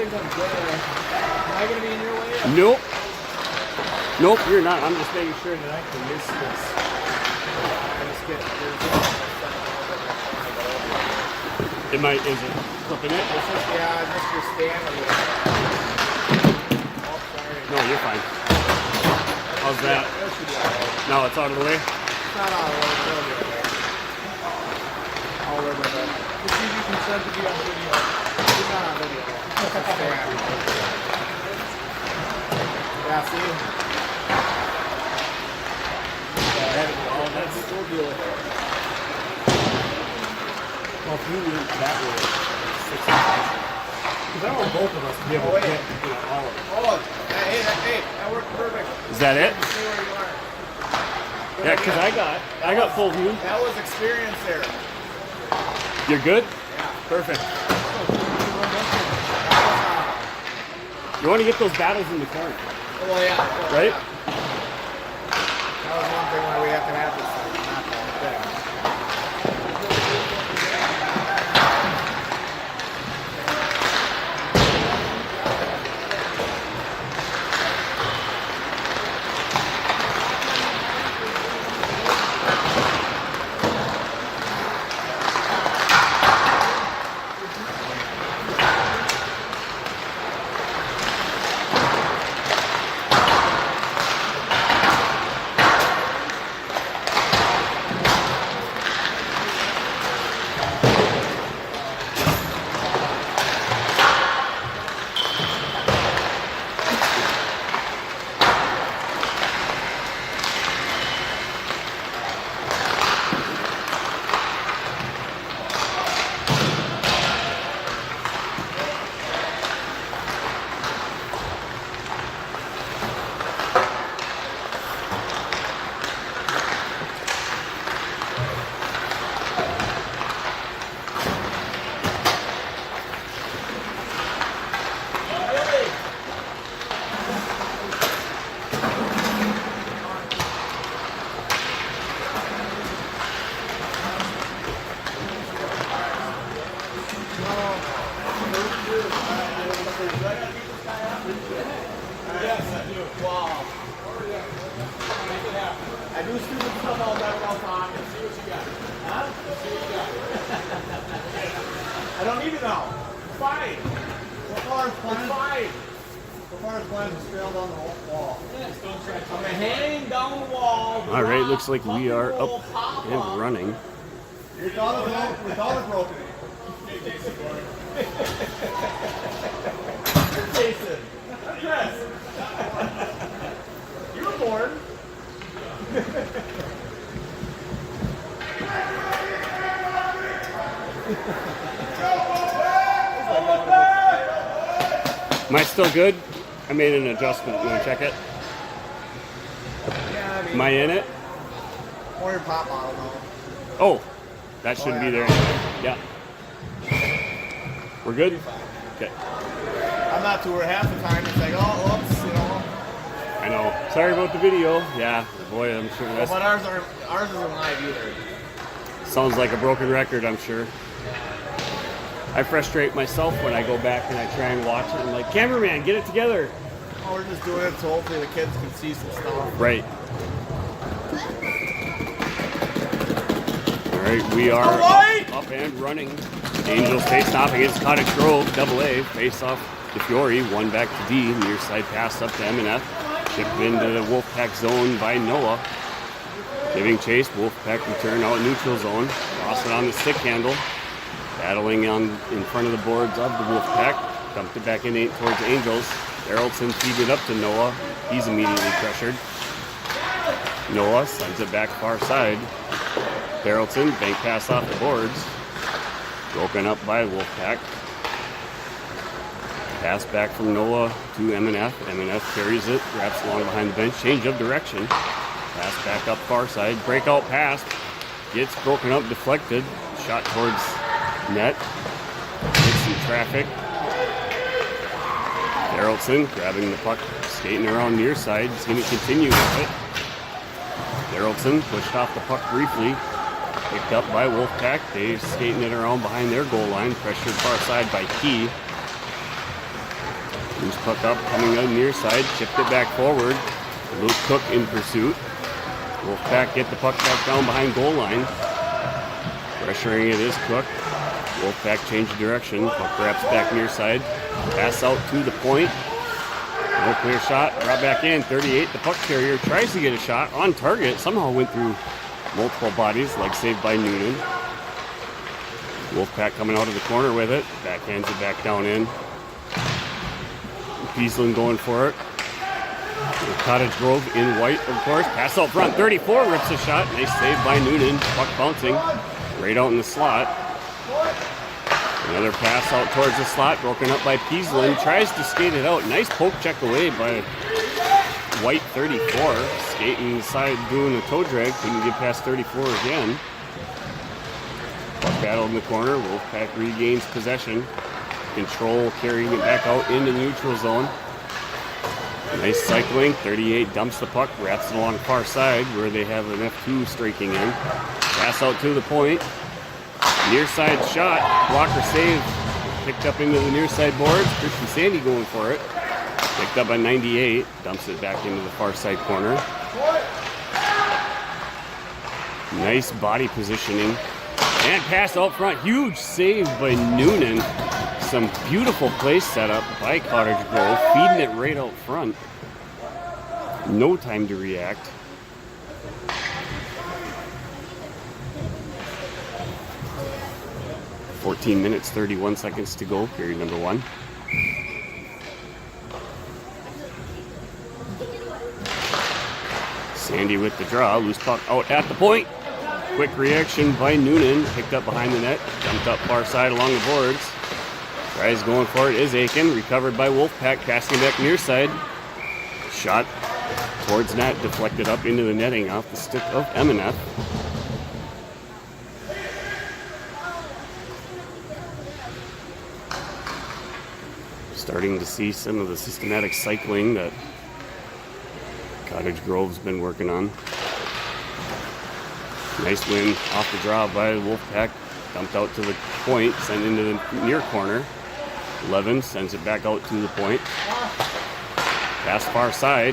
think I'm good. Am I going to be in your way? Nope. Nope, you're not. I'm just making sure that I can miss this. It might, is it flipping it? Yeah, just your stand a little. Oh, sorry. No, you're fine. How's that? No, it's out of the way? It's not out of the way. It's over there. I'll worry about that. Just see if you can send to be on video. It's not on video. It's a stand. Yeah, see? Oh, that's we'll deal with it. Well, if you went that way, it's 6 inches. Because I want both of us to be able to get all of it. Oh, hey, that worked perfect. Is that it? Stay where you are. Yeah, because I got full view. That was experience there. You're good? Yeah. Perfect. You want to get those battles in the corner. Well, yeah. Right? Yeah. That was one thing why we have to have this thing, not the whole thing. I do stupid stuff all day without talking. See what you got. Huh? See what you got. I don't need to know. It's fine. So far as plans, fine. So far as plans, it's trailed down the wall. I'm hanging down the wall. All right, looks like we are up and running. Your collar's broken. Jason. Yes. You were born. Am I still good? I made an adjustment. You want to check it? Yeah, I mean, Am I in it? or your pop bottle, though. Oh, that should be there. Yeah. We're good? Okay. I'm not too worried. Half the time it's like, oh, oops, you know. I know. Sorry about the video. Yeah, boy, I'm sure that's... But ours isn't live either. Sounds like a broken record, I'm sure. I frustrate myself when I go back and I try and watch it. I'm like, cameraman, get it together. Oh, we're just doing it so hopefully the kids can see some stuff. Right. All right, we are up and running. Angels face off against Cottage Grove, AA. Face off to Fiore, one back to D. Near side pass up to M&F. Chipped into the Wolfpack zone by Noah. Giving chase, Wolfpack return out neutral zone. Toss it on the stick handle. Battling in front of the boards of the Wolfpack. Dumped it back in towards Angels. Errolson feeds it up to Noah. He's immediately pressured. Noah sends it back far side. Barrelton, bank pass off the boards. Broken up by Wolfpack. Pass back from Noah to M&F. M&F carries it, wraps along behind the bench. Change of direction. Pass back up far side. Breakout pass. Gets broken up, deflected. Shot towards net. Hits some traffic. Barrelton grabbing the puck, skating around near side. He's going to continue with it. Barrelton pushed off the puck briefly. Picked up by Wolfpack. They're skating it around behind their goal line. Pressured far side by Key. Loose puck up, coming on near side, chipped it back forward. Luke Cook in pursuit. Wolfpack get the puck back down behind goal line. Pressuring it is Cook. Wolfpack change of direction. Puck wraps back near side. Pass out to the point. No clear shot. Brought back in. 38. The puck carrier tries to get a shot on target. Somehow went through multiple bodies, like saved by Noonan. Wolfpack coming out of the corner with it. Backhands it back down in. Peaslin going for it. Cottage Grove in white, of course. Pass out front. 34 rips a shot. Nice save by Noonan. Puck bouncing right out in the slot. Another pass out towards the slot. Broken up by Peaslin. Tries to skate it out. Nice poke check away by White, 34. Skating inside doing a toe drag. Couldn't get past 34 again. Puck battle in the corner. Wolfpack regains possession. Control carrying it back out into the neutral zone. Nice cycling. 38 dumps the puck, wraps it along the far side where they have an F2 striking in. Pass out to the point. Near side shot. Blocker save. Picked up into the near side boards. Christian Sandy going for it. Picked up by 98. Dumps it back into the far side corner. Nice body positioning. And pass out front. Huge save by Noonan. Some beautiful play setup by Cottage Grove, feeding it right out front. No time to react. "14 minutes, 31 seconds to go, period number 1. Sandy with the draw, loose puck out at the point. Quick reaction by Noonan, picked up behind the net, dumped up far side along the boards. Tries going for it is Aiken, recovered by Wolfpack, passing back near side. Shot towards net, deflected up into the netting off the stick of MNF. Starting to see some of the systematic cycling that Cottage Grove's been working on. Nice win off the draw by Wolfpack. Dumped out to the point, sent into the near corner. 11 sends it back out to the point. Pass far side.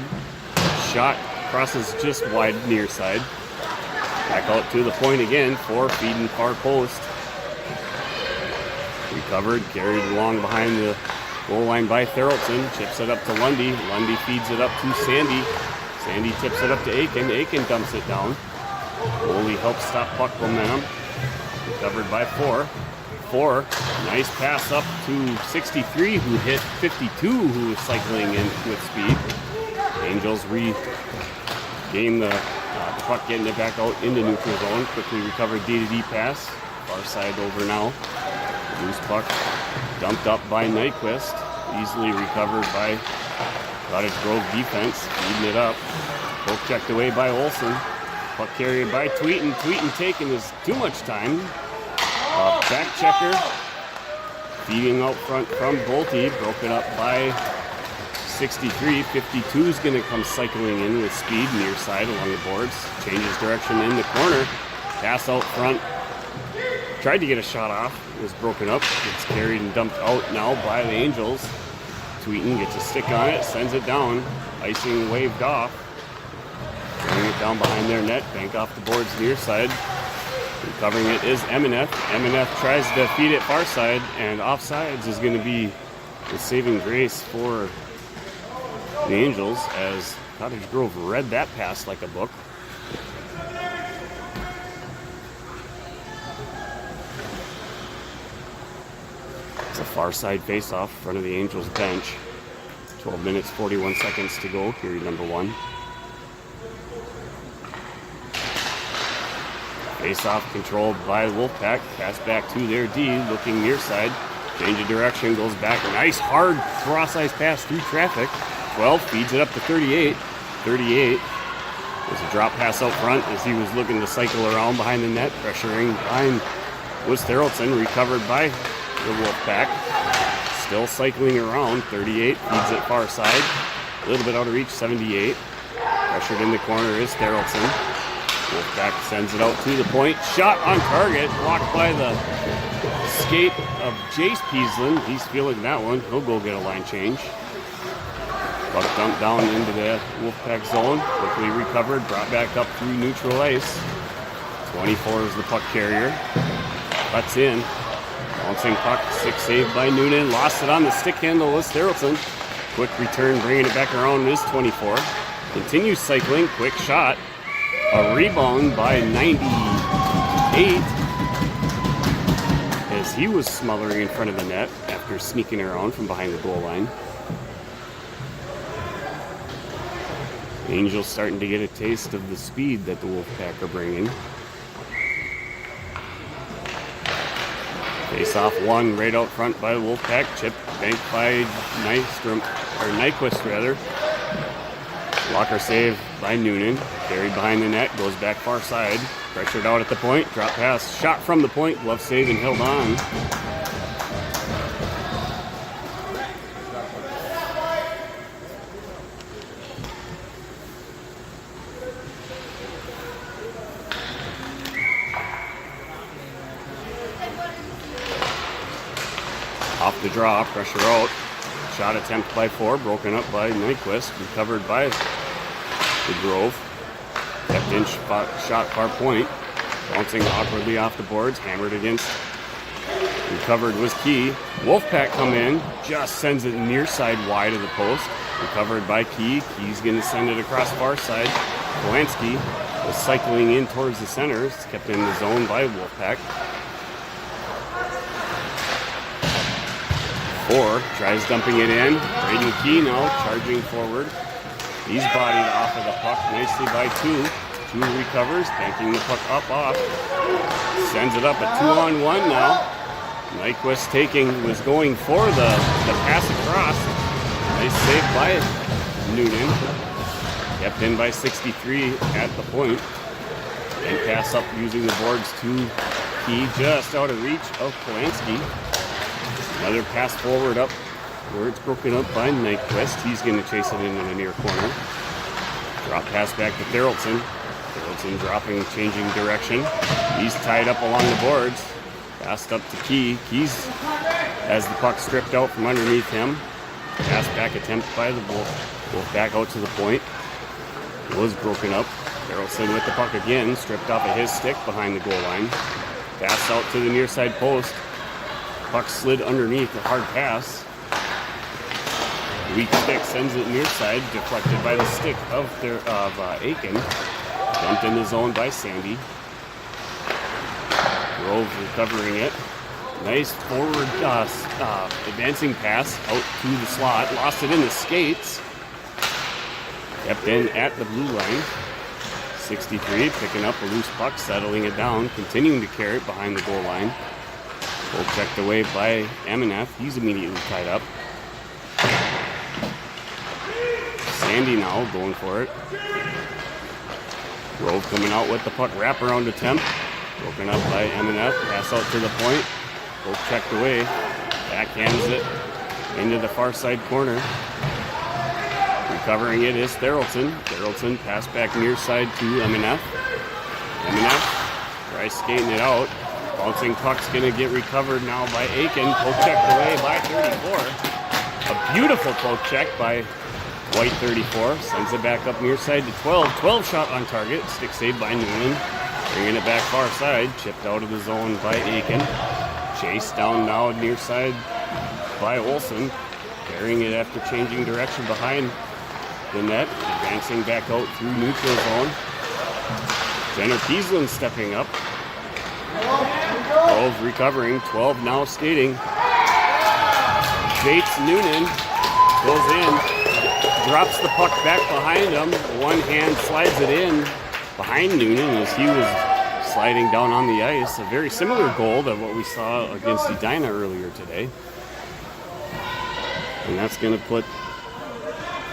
Shot crosses just wide near side. Back out to the point again. 4 feeding far post. Recovered, carried along behind the goal line by Therrelton. Chips it up to Lundy. Lundy feeds it up to Sandy. Sandy tips it up to Aiken. Aiken dumps it down. Goalie helps stop puck momentum. Recovered by 4. 4. Nice pass up to 63, who hit 52, who was cycling in with speed. Angels regain the puck, getting it back out into neutral zone. Quickly recovered D-to-D pass. Far side over now. Loose puck dumped up by Nyquist. Easily recovered by Cottage Grove defense. Feeding it up. Poke checked away by Olsen. Puck carried by Tweeten. Tweeten taking his too much time. Back checker. Feeding out front from Bolte. Broken up by 63. 52 is going to come cycling in with speed near side along the boards. Changes direction in the corner. Pass out front. Tried to get a shot off. It was broken up. It's carried and dumped out now by the Angels. Tweeten gets a stick on it. Sends it down. Icing waved off. Bringing it down behind their net. Bank off the boards near side. Recovering it is MNF. MNF tries to feed it far side, and offsides is going to be the saving grace for the Angels as Cottage Grove read that pass like a book. It's a far side face-off in front of the Angels bench. 12 minutes, 41 seconds to go, period number 1. Face-off controlled by Wolfpack. Pass back to their D, looking near side. Change of direction, goes back. Nice, hard, cross-ice pass through traffic. 12 feeds it up to 38. 38. There's a drop pass out front as he was looking to cycle around behind the net. Pressuring behind was Therrelton, recovered by the Wolfpack. Still cycling around. 38 feeds it far side. A little bit out of reach, 78. Pressured in the corner is Therrelton. Wolfpack sends it out to the point. Shot on target. Blocked by the skate of Jace Peaslin. He's feeling that one. He'll go get a line change. Puck dumped down into the Wolfpack zone. Quickly recovered, brought back up through neutral ice. 24 is the puck carrier. Cuts in. Bouncing puck, stick saved by Noonan. Lost it on the stick handle with Sterlson. Quick return, bringing it back around is 24. Continues cycling, quick shot. A rebound by 98 as he was smothering in front of the net after sneaking around from behind the goal line. Angels starting to get a taste of the speed that the Wolfpack are bringing. Face off one right out front by the Wolfpack. Chip banked by Nyquist rather. Blocker save by Noonan. Carried behind the net. Goes back far side. Pressured out at the point. Drop pass. Shot from the point. Glove save and held on. Off the draw, pressure out. Shot attempt by 4, broken up by Nyquist, recovered by the Grove. Kept in shot far point. Bouncing awkwardly off the boards, hammered against. Recovered was Key. Wolfpack come in, just sends it near side wide of the post. Recovered by Key. Key's going to send it across far side. Polanski was cycling in towards the center. It's kept in the zone by Wolfpack. 4 tries dumping it in. Braden Key now charging forward. He's bodied off of the puck nicely by 2. 2 recovers, banking the puck up off. Sends it up a 2-on-1 now. Nyquist was going for the pass across. Nice save by Noonan. Kept in by 63 at the point. And pass up using the boards to Key, just out of reach of Polanski. Another pass forward up where it's broken up by Nyquist. He's going to chase it into the near corner. Drop pass back to Therrelton. Therrelton dropping, changing direction. He's tied up along the boards. Passed up to Key. Key's has the puck stripped out from underneath him. Pass back attempt by the Wolf back out to the point. Was broken up. Therrelton with the puck again, stripped off of his stick behind the goal line. Pass out to the near side post. Puck slid underneath, a hard pass. Weak stick sends it near side, deflected by the stick of Aiken. Dumped in the zone by Sandy. Grove recovering it. Nice forward advancing pass out to the slot. Lost it in the skates. Kept in at the blue line. 63 picking up a loose puck, settling it down, continuing to carry it behind the goal line. Goal checked away by MNF. He's immediately tied up. Sandy now going for it. Grove coming out with the puck wraparound attempt. Broken up by MNF. Pass out to the point. Goal checked away. Backhands it into the far side corner. Recovering it is Therrelton. Therrelton pass back near side to MNF. MNF tries skating it out. Bouncing puck's going to get recovered now by Aiken. Poke checked away by 34. A beautiful poke check by White 34. Sends it back up near side to 12. 12 shot on target. Stick saved by Noonan. Bringing it back far side. Chipped out of the zone by Aiken. Chased down now near side by Olsen. Carrying it after changing direction behind the net. Advancing back out through neutral zone. Jenner Peaslin stepping up. 12 recovering, 12 now skating. Bates Noonan goes in, drops the puck back behind him. One hand slides it in behind Noonan as he was sliding down on the ice. A very similar goal to what we saw against Edina earlier today. And that's going to put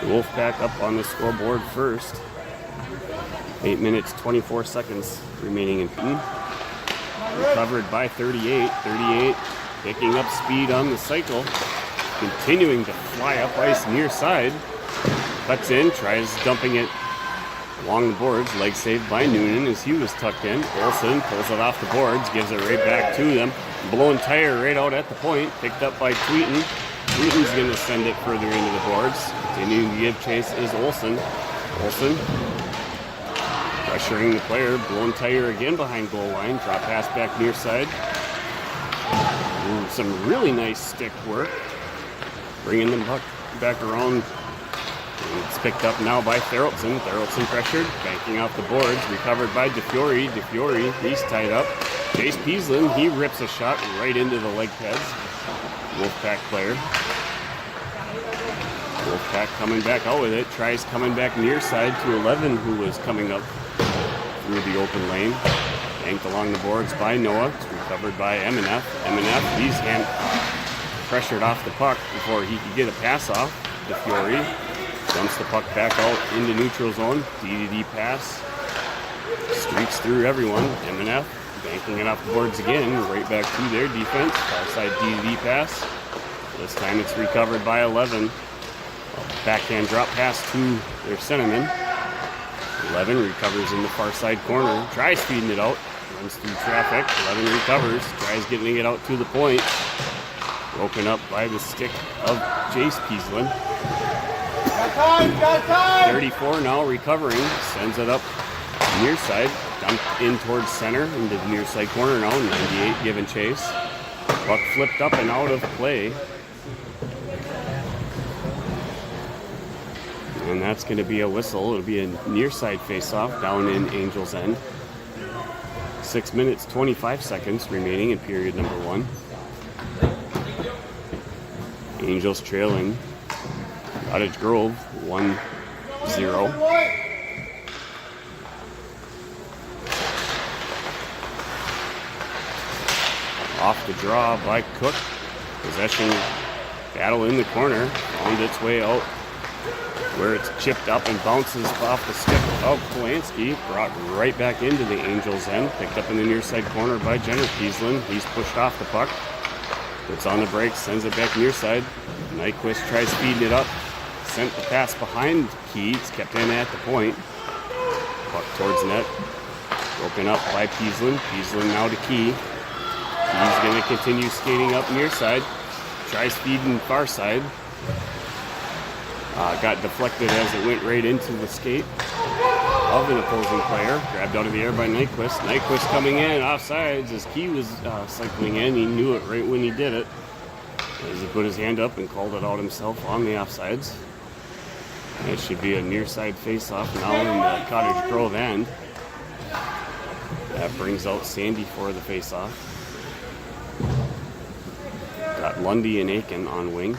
the Wolfpack up on the scoreboard first. 8 minutes, 24 seconds remaining in P. Recovered by 38. 38 picking up speed on the cycle. Continuing to fly up ice near side. Cuts in, tries dumping it along the boards. Leg saved by Noonan as he was tucked in. Olsen pulls it off the boards, gives it right back to them. Blown tire right out at the point. Picked up by Tweeten. Tweeten's going to send it further into the boards. Continuing to give chase is Olsen. Olsen pressuring the player, blown tire again behind goal line. Drop pass back near side. Ooh, some really nice stick work. Bringing the puck back around. It's picked up now by Therrelson. Therrelson pressured, banking off the boards. Recovered by DeFiore. DeFiore, he's tied up. Chase Peaslin, he rips a shot right into the leg pads. Wolfpack player. Wolfpack coming back out with it. Tries coming back near side to 11, who was coming up through the open lane. Banked along the boards by Noah. It's recovered by MNF. MNF, he's hand pressured off the puck before he could get a pass off. DeFiore dumps the puck back out into neutral zone. D-to-D pass. Streaks through everyone. MNF banking it off the boards again. Right back to their defense. Far side D-to-D pass. This time it's recovered by 11. Backhand drop pass to their centerman. 11 recovers in the far side corner. Tries feeding it out. Runs through traffic. 11 recovers. Tries getting it out to the point. Broken up by the stick of Jace Peaslin. Got time! 34 now recovering. Sends it up near side. Dumped in towards center into the near side corner now. 98 giving chase. Puck flipped up and out of play. And that's going to be a whistle. It'll be a near side face-off down in Angels' end. 6 minutes, 25 seconds remaining in period number 1. Angels trailing Cottage Grove 1-0. Off the draw by Cook. Possession battle in the corner. Found its way out where it's chipped up and bounces off the stick of Polanski. Brought right back into the Angels' end. Picked up in the near side corner by Jenner Peaslin. He's pushed off the puck. Puts on the brakes, sends it back near side. Nyquist tries feeding it up. Sent the pass behind Key. It's kept in at the point. Puck towards net. Broken up by Peaslin. Peaslin now to Key. He's going to continue skating up near side. Tries feeding far side. Got deflected as it went right into the skate of an opposing player. Grabbed out of the air by Nyquist. Nyquist coming in offsides as Key was cycling in. He knew it right when he did it. As he put his hand up and called it out himself on the offsides. It should be a near side face-off now in the Cottage Grove end. That brings out Sandy for the face-off. Got Lundy and Aiken on wing.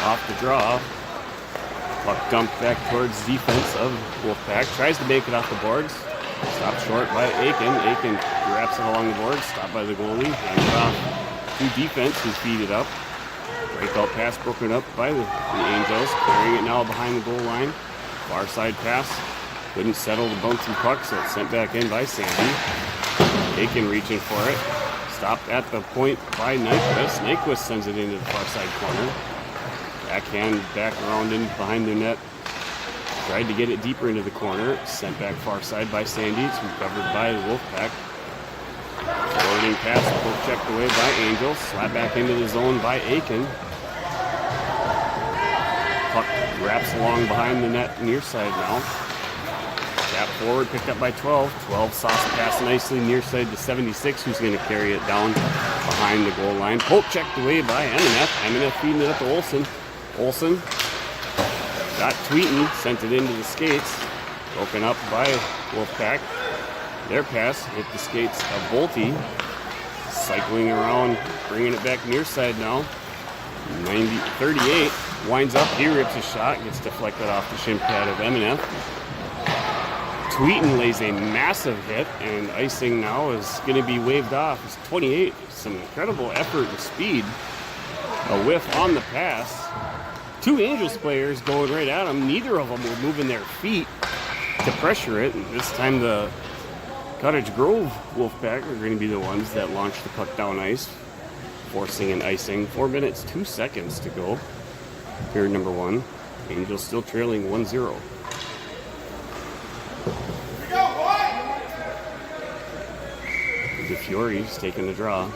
Off the draw. Puck dumped back towards defense of Wolfpack. Tries to make it off the boards. Stopped short by Aiken. Aiken wraps it along the boards. Stopped by the goalie. Hands it off to defense who feed it up. Breakout pass broken up by the Angels. Carrying it now behind the goal line. Far side pass. Couldn't settle the bouncing puck, so it's sent back in by Sandy. Aiken reaching for it. Stopped at the point by Nyquist. Nyquist sends it into the far side corner. Backhand back around in behind the net. Tried to get it deeper into the corner. Sent back far side by Sandy. It's recovered by the Wolfpack. Forwarding pass, poke checked away by Angels. Slap back into the zone by Aiken. Puck wraps along behind the net near side now. Tap forward, picked up by 12. 12 sauce pass nicely near side to 76, who's going to carry it down behind the goal line. Poke checked away by MNF. MNF feeding it up to Olsen. Olsen got Tweeten, sent it into the skates. Broken up by Wolfpack. Their pass hit the skates of Bolte. Cycling around, bringing it back near side now. 38 winds up, he rips a shot, gets deflected off the shin pad of MNF. Tweeten lays a massive hit, and icing now is going to be waved off. It's 28. Some incredible effort and speed. A whiff on the pass. Two Angels players going right at him. Neither of them were moving their feet to pressure it. And this time the Cottage Grove Wolfpack are going to be the ones that launch the puck down ice, forcing an icing. 4 minutes, 2 seconds to go. Period number 1. Angels still trailing 1-0. DeFiore's taking the draw.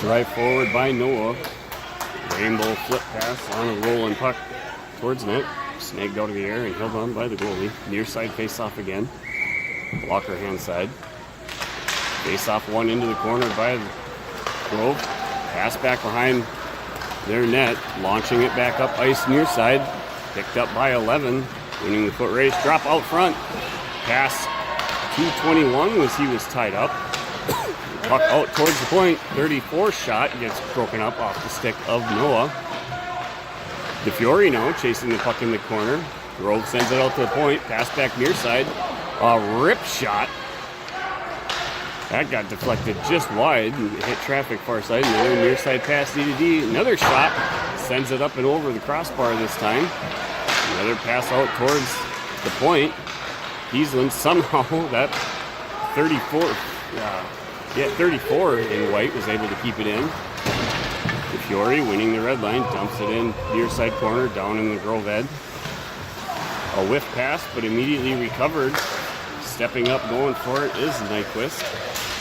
Drive forward by Noah. Rainbow flip pass on a rolling puck towards net. Snagged out of the air and held on by the goalie. Near side face off again. Blocker hand side. Face off one into the corner by Grove. Pass back behind their net. Launching it back up ice near side. Picked up by 11. Winning the foot race. Drop out front. Pass 221 as he was tied up. Puck out towards the point. 34 shot gets broken up off the stick of Noah. DeFiore now chasing the puck in the corner. Grove sends it out to the point. Pass back near side. A rip shot. That got deflected just wide and hit traffic far side. Another near side pass D. Another shot. Sends it up and over the crossbar this time. Another pass out towards the point. Heasland somehow, that 34 in white, was able to keep it in. DeFiore winning the red line, dumps it in near side corner, down in the Grove end. A whiff pass, but immediately recovered. Stepping up, going for it is Nyquist.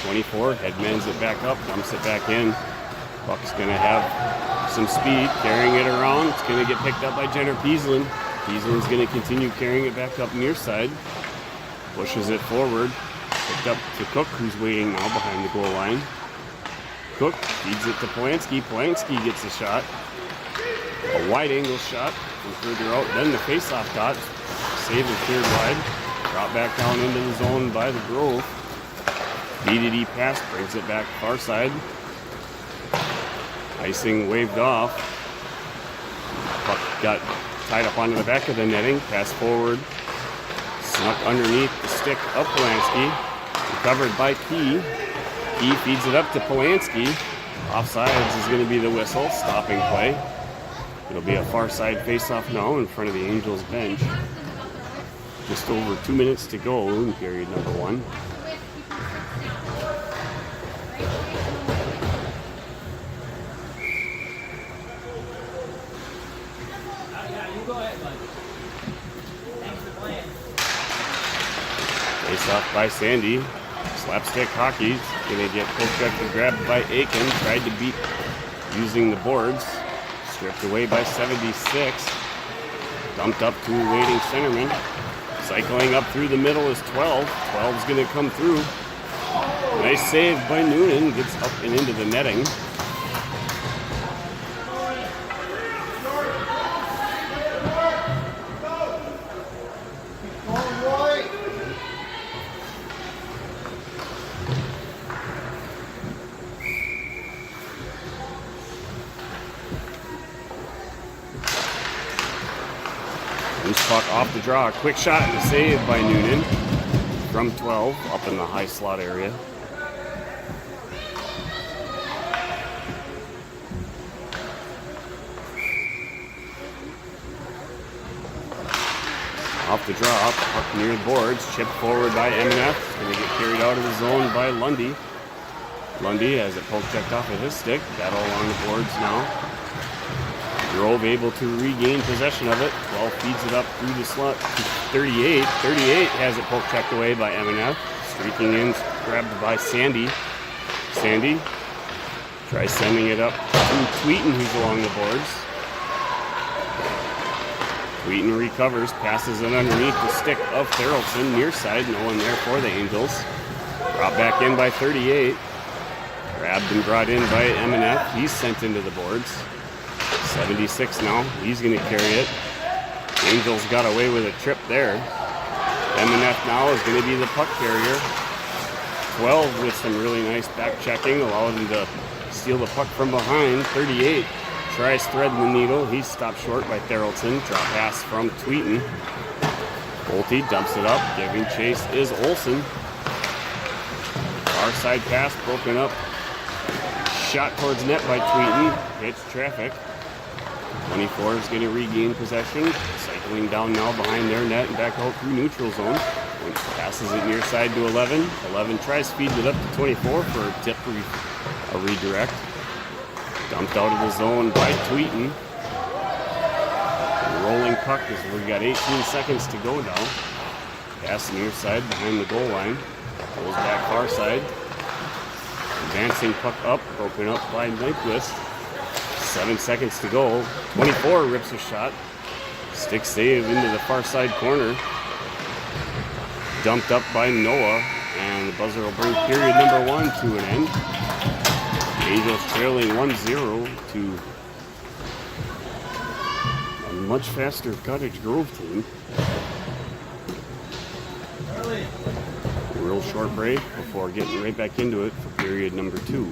24, headmans it back up, dumps it back in. Puck's going to have some speed, carrying it around. It's going to get picked up by Jenner Peasland. Peasland's going to continue carrying it back up near side. Pushes it forward. Picked up to Cook, who's waiting now behind the goal line. Cook feeds it to Polanski. Polanski gets a shot. A wide angle shot from further out. Then the face-off dot. Save and cleared wide. Drop back down into the zone by the Grove. D pass brings it back far side. Icing waved off. Puck got tied up onto the back of the netting. Pass forward. Snuck underneath the stick of Polanski. Recovered by Key. Key feeds it up to Polanski. Offsides is going to be the whistle. Stopping play. It'll be a far side face-off now in front of the Angels bench. Just over 2 minutes to go in period number 1. Face off by Sandy. Slapstick hockey. Gonna get poked and grabbed by Aiken. Tried to beat using the boards. Stripped away by 76. Dumped up to a waiting centerman. Cycling up through the middle is 12. 12's gonna come through. Nice save by Noonan. Gets up and into the netting. Loose puck off the draw. Quick shot and a save by Noonan from 12 up in the high slot area. Off the draw, puck near the boards, chipped forward by M&F. Going to get carried out of the zone by Lundy. Lundy has it poke checked off of his stick. Battle along the boards now. Grove able to regain possession of it. 12 feeds it up through the slot to 38. 38 has it poke checked away by M&F. Streaking in, grabbed by Sandy. Sandy tries sending it up to Tweeten, who's along the boards. Tweeten recovers, passes it underneath the stick of Therrelson. Near side, no one there for the Angels. Brought back in by 38. Grabbed and brought in by M&F. He's sent into the boards. 76 now. He's going to carry it. Angels got away with a trip there. M&F now is going to be the puck carrier. 12 with some really nice back checking, allowed him to steal the puck from behind. 38 tries threading the needle. He's stopped short by Therrelson. Drop pass from Tweeten. Bolte dumps it up. Giving chase is Olsen. Far side pass broken up. Shot towards net by Tweeten. Hits traffic. 24 is going to regain possession. Cycling down now behind their net and back out through neutral zone. Passes it near side to 11. 11 tries feeds it up to 24 for a tip, a redirect. Dumped out of the zone by Tweeten. Rolling puck as we got 18 seconds to go now. Pass near side behind the goal line. Goes back far side. Advancing puck up, broken up by Nyquist. 7 seconds to go. 24 rips a shot. Stick save into the far side corner. Dumped up by Noah, and the buzzer will bring period number 1 to an end. The Angels trailing 1-0 to a much faster Cottage Grove team. A real short break before getting right back into it for period number 2.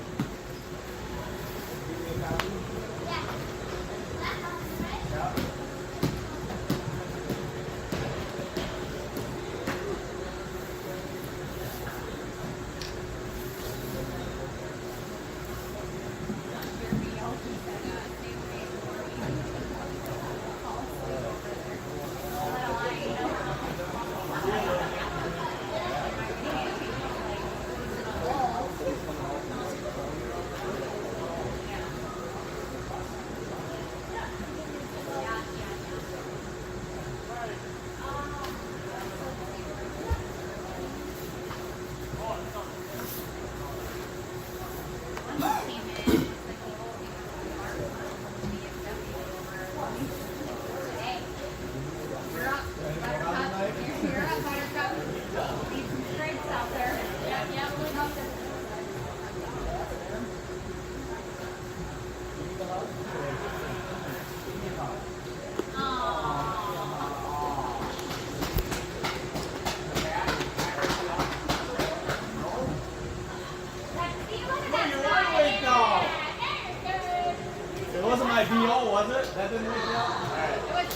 BO, was it? That didn't make it out? All right.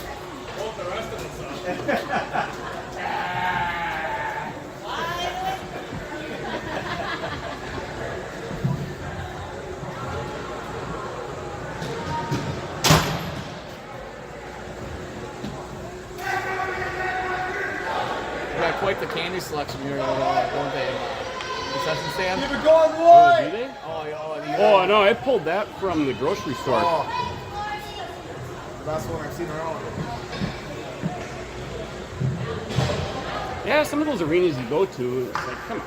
Both the rest of us We got quite the candy selection here, don't they? Concession stand? Keep it going, boy! Oh, do they? Oh, No, I pulled that from the grocery store. Oh. The best one I've seen around. Yeah, some of those arenas you go to, it's like, come on.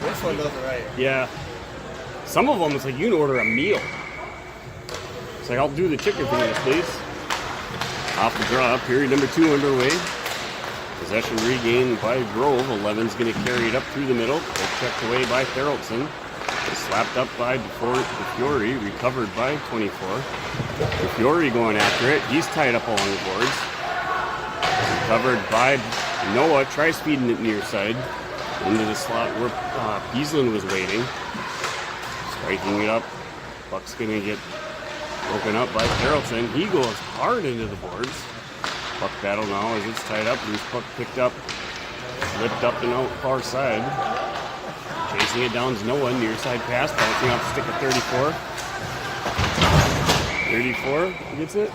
This one does it right. Yeah. Some of them, it's like you can order a meal. It's like, I'll do the chicken fingers, please. Off the draw, period number 2 underway. Possession regained by Grove. 11's going to carry it up through the middle. Checked away by Theraldson. Slapped up by DeFiore, recovered by 24. DeFiore going after it. He's tied up along the boards. Recovered by Noah. Tries feeding it near side. Into the slot where Peasland was waiting. Striking it up. Puck's going to get broken up by Theraldson. He goes hard into the boards. Puck battle now as it's tied up. Loose puck picked up. Slipped up and out far side. Chasing it down is Noah. Near side pass. Bouncing off the stick of 34. 34 gets it.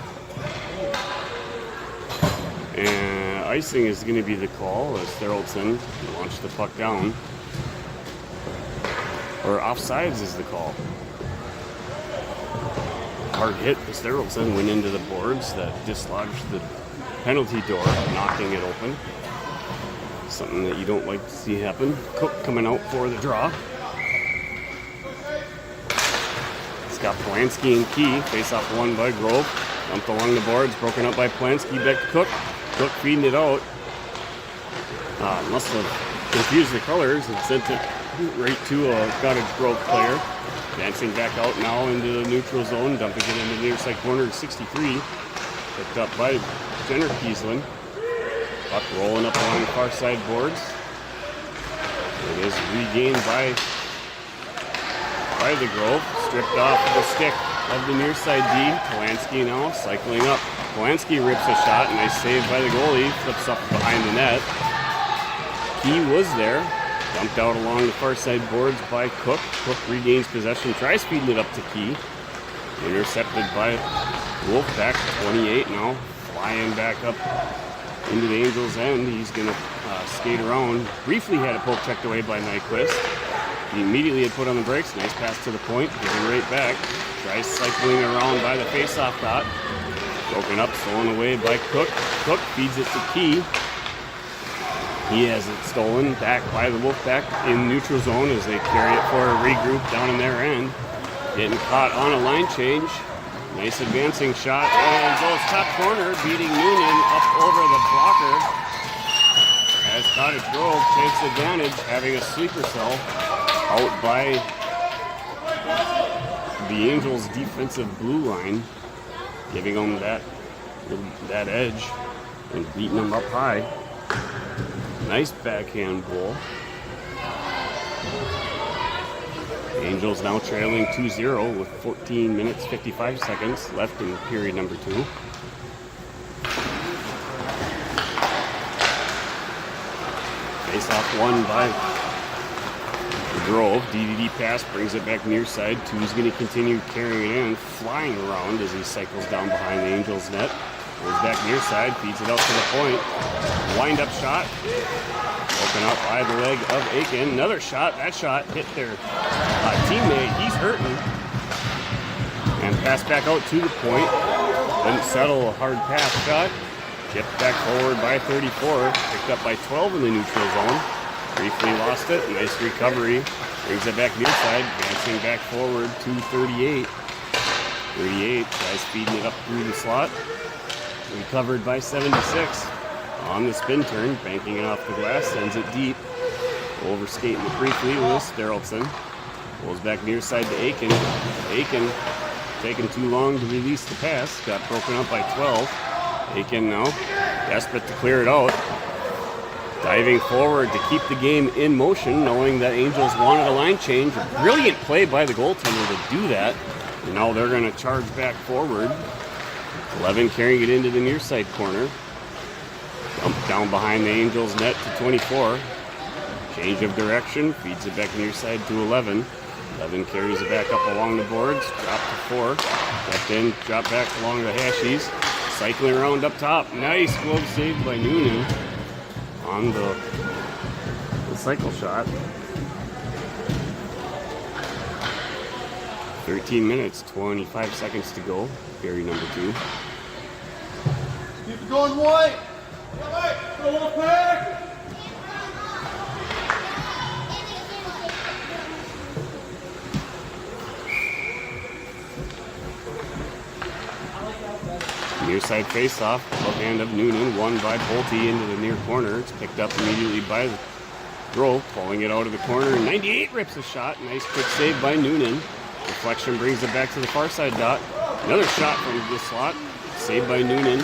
And icing is going to be the call as Theraldson launched the puck down. Or offsides is the call. Hard hit as Theraldson went into the boards that dislodged the penalty door, knocking it open. Something that you don't like to see happen. Cook coming out for the draw. It's got Polanski and Key. Face off one by Grove. Dumped along the boards, broken up by Polanski. Back to Cook. Cook feeding it out. Must have confused the colors and sent it right to a Cottage Grove player. Dancing back out now into the neutral zone. Dumping it into the near side corner of 63. Picked up by Jenner Peasland. Puck rolling up along the far side boards. It is regained by the Grove. Stripped off the stick of the near side D. Polanski now cycling up. Polanski rips a shot. Nice save by the goalie. Flips up behind the net. Key was there. Dumped out along the far side boards by Cook. Cook regains possession. Tries feeding it up to Key. Intercepted by Wolfpack. 28 now. Flying back up into the Angels' end. He's going to skate around. Briefly had a poke checked away by Nyquist. He immediately had put on the brakes. Nice pass to the point. Giving right back. Tries cycling around by the face-off dot. Broken up, stolen away by Cook. Cook feeds it to Key. He has it stolen back by the Wolfpack in neutral zone as they carry it for a regroup down in their end. Getting caught on a line change. Nice advancing shot and goes top corner, beating Noonan up over the blocker. As Cottage Grove takes advantage, having a sleeper cell out by the Angels' defensive blue line, giving them that edge and beating them up high. Nice backhand goal. Angels now trailing 2-0 with 14 minutes 55 seconds left in period number 2. Face off won by the Grove. DDD pass brings it back near side. Two's going to continue carrying it in, flying around as he cycles down behind the Angels net. Goes back near side, feeds it out to the point. Wind up shot. Broken up by the leg of Aiken. Another shot. That shot hit their teammate. He's hurting. And pass back out to the point. Didn't settle a hard pass shot. Chipped back forward by 34. Picked up by 12 in the neutral zone. Briefly lost it. Nice recovery. Brings it back near side. Advancing back forward to 38. 38 tries feeding it up through the slot. Recovered by 76. On the spin turn, banking it off the glass, sends it deep. Over skating it briefly with Sterlson. Pulls back near side to Aiken. Aiken taking too long to release the pass. Got broken up by 12. Aiken now desperate to clear it out. Diving forward to keep the game in motion, knowing that Angels wanted a line change. A brilliant play by the goaltender to do that. And now they're going to charge back forward. 11 carrying it into the near side corner. Dump down behind the Angels net to 24. Change of direction, feeds it back near side to 11. 11 carries it back up along the boards, drop to 4. Left in, drop back along the hashies. Cycling around up top. Nice glove save by Noonan on the cycle shot. 13 minutes, 25 seconds to go. Period number 2. Keep it going, White. White, go Wolfpack. Near side face-off, left hand of Noonan, won by Bolte into the near corner. It's picked up immediately by Grove, pulling it out of the corner. 98 rips a shot. Nice quick save by Noonan. Deflection brings it back to the far side dot. Another shot from the slot, saved by Noonan.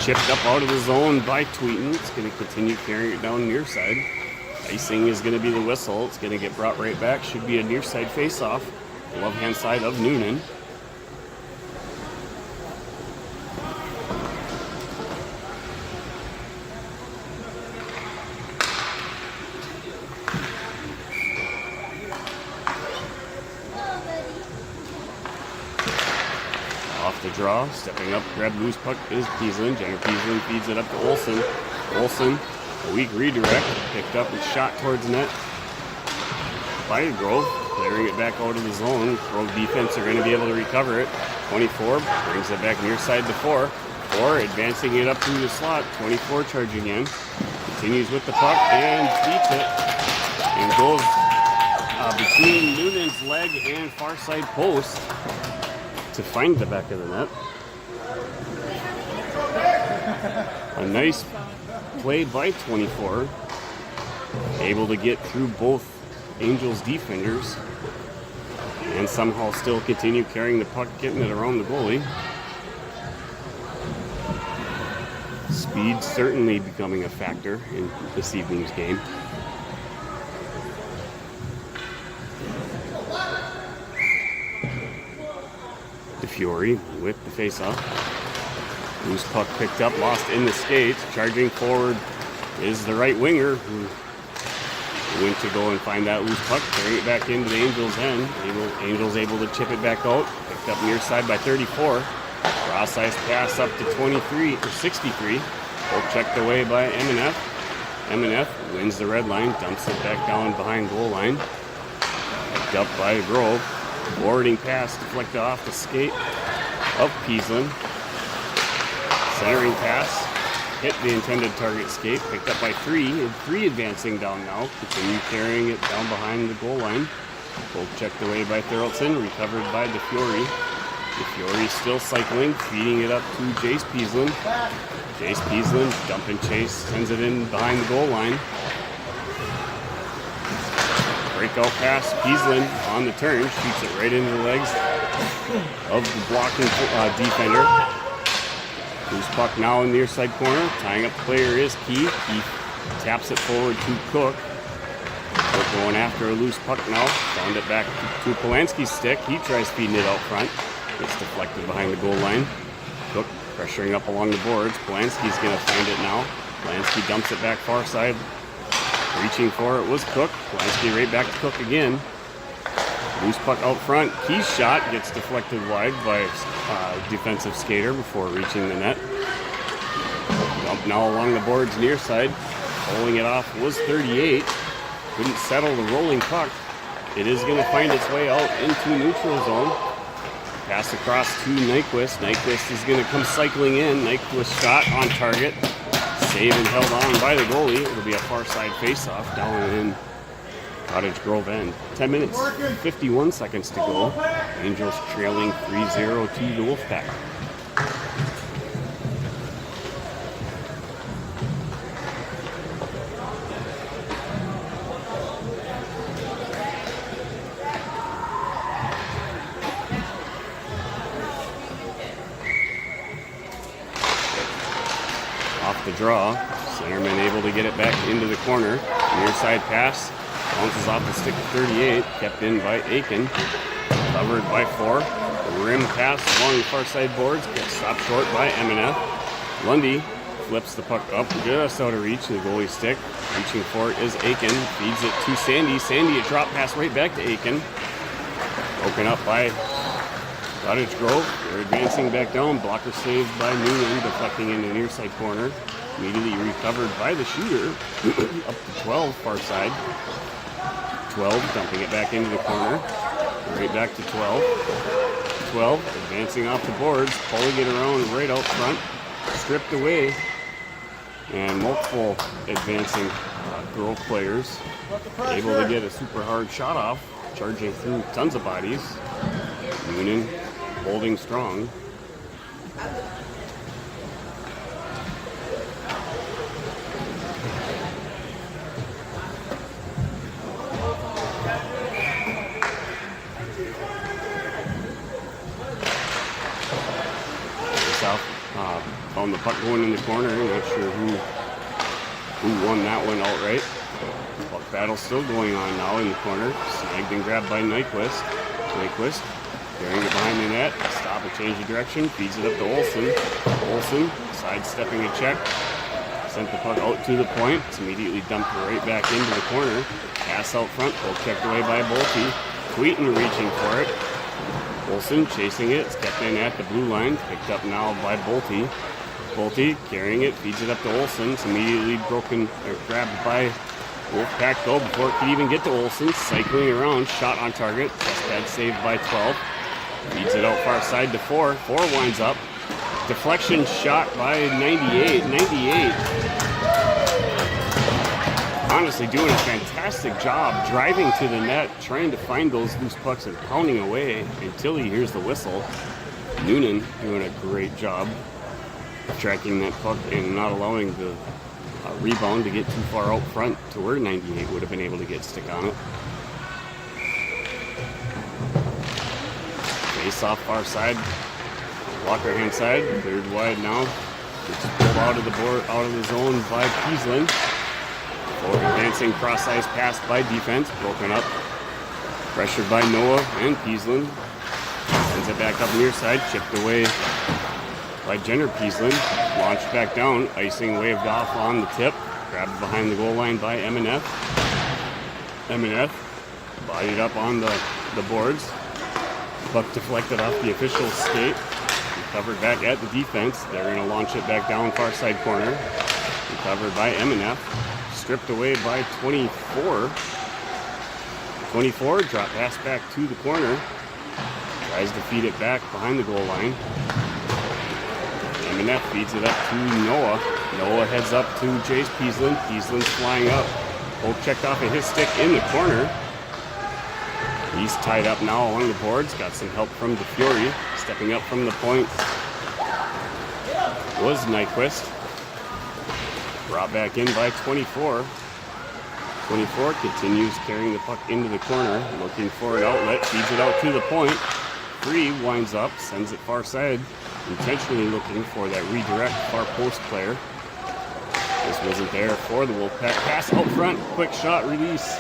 Chipped up out of the zone by Tweeten. It's going to continue carrying it down near side. Icing is going to be the whistle. It's going to get brought right back. Should be a near side face-off. Left hand side of Noonan. Off the draw, stepping up, grab loose puck is Peaslin. Jenner Peaslin feeds it up to Olsen. Olsen, a weak redirect, picked up and shot towards net by Grove, clearing it back out of the zone. Grove defense are going to be able to recover it. 24 brings it back near side to 4. 4 advancing it up through the slot. 24 charging in, continues with the puck and beats it and goes between Noonan's leg and far side post to find the back of the net. A nice play by 24. Able to get through both Angels defenders and somehow still continue carrying the puck, getting it around the goalie. Speed certainly becoming a factor in this evening's game. Fury with the face-off. Loose puck picked up, lost in the skates. Charging forward is the right winger who went to go and find that loose puck, carrying it back into the Angels' end. Angels able to chip it back out. Picked up near side by 34. Cross-ice pass up to 23 or 63. Poke checked away by M&F. M&F wins the red line, dumps it back down behind goal line. Picked up by Grove. Forwarding pass deflected off the skate of Peaslin. Centering pass hit the intended target skate, picked up by 3, and 3 advancing down now. Continue carrying it down behind the goal line. Poke checked away by Thoroltson, recovered by DeFiore. DeFiore still cycling, feeding it up to Jace Peaslin. Jace Peaslin, dump and chase, sends it in behind the goal line. Breakout pass, Peaslin on the turn, shoots it right into the legs of the blocking defender. Loose puck now in the near side corner. Tying up the player is Keith. Keith taps it forward to Cook. Cook going after a loose puck now. Found it back to Polanski's stick. He tries feeding it out front. It's deflected behind the goal line. Cook pressuring up along the boards. Polanski's going to find it now. Polanski dumps it back far side. Reaching for it was Cook. Polanski right back to Cook again. Loose puck out front. Key's shot gets deflected wide by a defensive skater before reaching the net. Dump now along the boards near side. Pulling it off was 38. Couldn't settle the rolling puck. It is going to find its way out into neutral zone. Pass across to Nyquist. Nyquist is going to come cycling in. Nyquist shot on target. Save and held on by the goalie. It'll be a far side faceoff down in Cottage Grove end. 10 minutes, 51 seconds to go. Angels trailing 3-0 to the Wolfpack. Off the draw, centerman able to get it back into the corner. Near side pass. Bounces off the stick of 38, kept in by Aiken. Covered by 4. The rim pass along the far side boards, gets stopped short by MNF. Lundy flips the puck up just out of reach of the goalie stick. Reaching for it is Aiken. Feeds it to Sandy. Sandy a drop pass right back to Aiken. Broken up by Cottage Grove. They're advancing back down. Blocker saved by Noonan, deflecting in the near side corner. Immediately recovered by the shooter. Up to 12 far side. 12 dumping it back into the corner. Right back to 12. 12 advancing off the boards, pulling it around right out front. Stripped away. And multiple advancing Grove players able to get a super hard shot off, charging through tons of bodies. Noonan holding strong. Found the puck going in the corner. Not sure who won that one outright. Puck battle still going on now in the corner. Snagged and grabbed by Nyquist. Nyquist carrying it behind the net. Stop and change of direction. Feeds it up to Olsen. Olsen sidestepping a check. Sent the puck out to the point. It's immediately dumped right back into the corner. Pass out front. Pull checked away by Bolte. Tweeten reaching for it. Olsen chasing it. It's kept in at the blue line. Picked up now by Bolte. Bolte carrying it. Feeds it up to Olsen. It's immediately broken or grabbed by Wolfpack though before it could even get to Olsen. Cycling around. Shot on target. Chest pad saved by 12. Feeds it out far side to 4. 4 winds up. Deflection shot by 98. 98. Honestly doing a fantastic job driving to the net, trying to find those loose pucks and pounding away until he hears the whistle. Noonan doing a great job tracking that puck and not allowing the rebound to get too far out front to where 98 would have been able to get stick on it. Face off far side, blocker hand side, cleared wide now. It's pulled out of the board, out of the zone by Peaslin. Forward advancing cross-ice pass by defense, broken up. Pressured by Noah and Peaslin. Sends it back up near side, chipped away by Jenner Peaslin. Launched back down, icing waved off on the tip. Grabbed behind the goal line by MNF. MNF bodied up on the boards. Puck deflected off the official's skate. Recovered back at the defense. They're going to launch it back down far side corner. Recovered by MNF. Stripped away by 24. 24, drop pass back to the corner. Tries to feed it back behind the goal line. MNF feeds it up to Noah. Noah heads up to Jace Peasland. Peasland's flying up. Poke checked off of his stick in the corner. He's tied up now along the boards. Got some help from DeFiore. Stepping up from the point was Nyquist. Brought back in by 24. 24 continues carrying the puck into the corner, looking for an outlet, feeds it out to the point. Free winds up, sends it far side, intentionally looking for that redirect far post player. This wasn't there for the Wolfpack. Pass out front, quick shot release,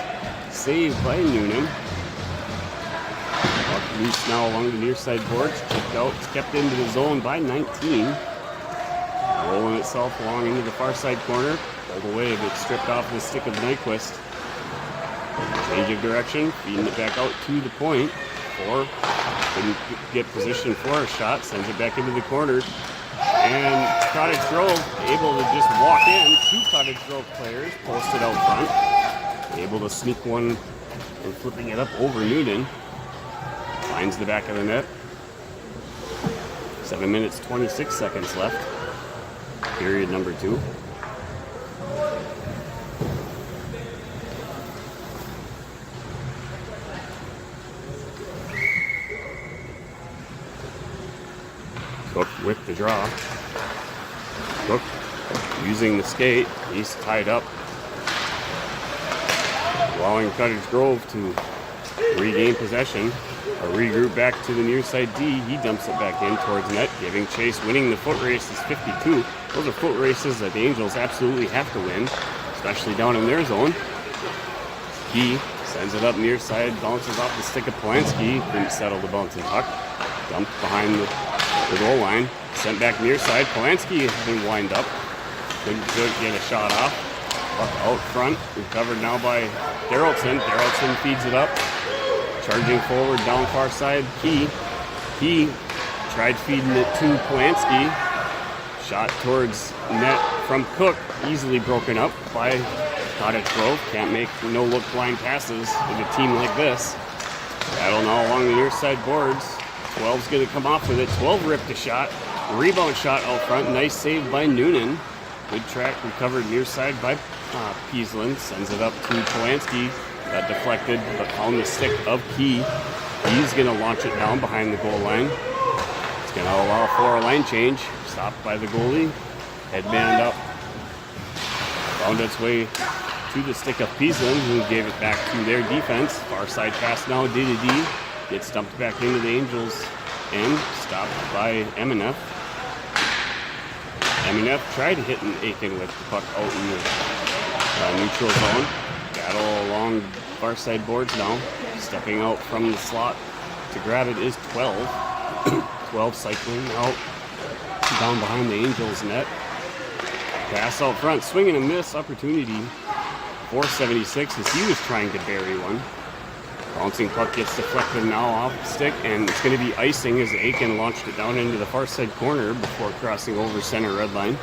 saved by Noonan. Puck loose now along the near side boards, chipped out, kept into the zone by 19. Rolling itself along into the far side corner, pulled away, but stripped off the stick of Nyquist. Change of direction, feeding it back out to the point. Four couldn't get position for a shot, sends it back into the corner. And Cottage Grove able to just walk in. Two Cottage Grove players posted out front. Able to sneak one and flipping it up over Noonan. Finds the back of the net. 7 minutes, 26 seconds left. Period number 2. Cook with the draw. Cook using the skate. He's tied up. Allowing Cottage Grove to regain possession. A regroup back to the near side D. He dumps it back in towards net, giving chase. Winning the foot race is 52. Those are foot races that the Angels absolutely have to win, especially down in their zone. He sends it up near side, bounces off the stick of Polanski. Didn't settle the bouncing puck. Dumped behind the goal line. Sent back near side. Polanski has been wind up. Couldn't get a shot off. Puck out front. Recovered now by Darrellson. Darrellson feeds it up. Charging forward down far side. He tried feeding it to Polanski. Shot towards net from Cook. Easily broken up by Cottage Grove. Can't make no-look blind passes with a team like this. Battle now along the near side boards. 12's going to come off with it. 12 ripped a shot. Rebound shot out front. Nice save by Noonan. Good track recovered near side by Peasland. Sends it up to Polanski. Got deflected, but found the stick of Key. He's going to launch it down behind the goal line. It's going to allow for a line change. Stopped by the goalie. Headband up. Found its way to the stick of Peasland, who gave it back to their defense. Far side pass now, D to D. Gets dumped back into the Angels and stopped by MNF. MNF tried hitting Aiken with the puck out in the neutral zone. Battle along far side boards now. Stepping out from the slot to grab it is 12. 12 cycling out down behind the Angels net. Pass out front, swing and a miss opportunity. 476 as he was trying to bury one. Bouncing puck gets deflected now off the stick, and it's going to be icing as Aiken launched it down into the far side corner before crossing over center red line.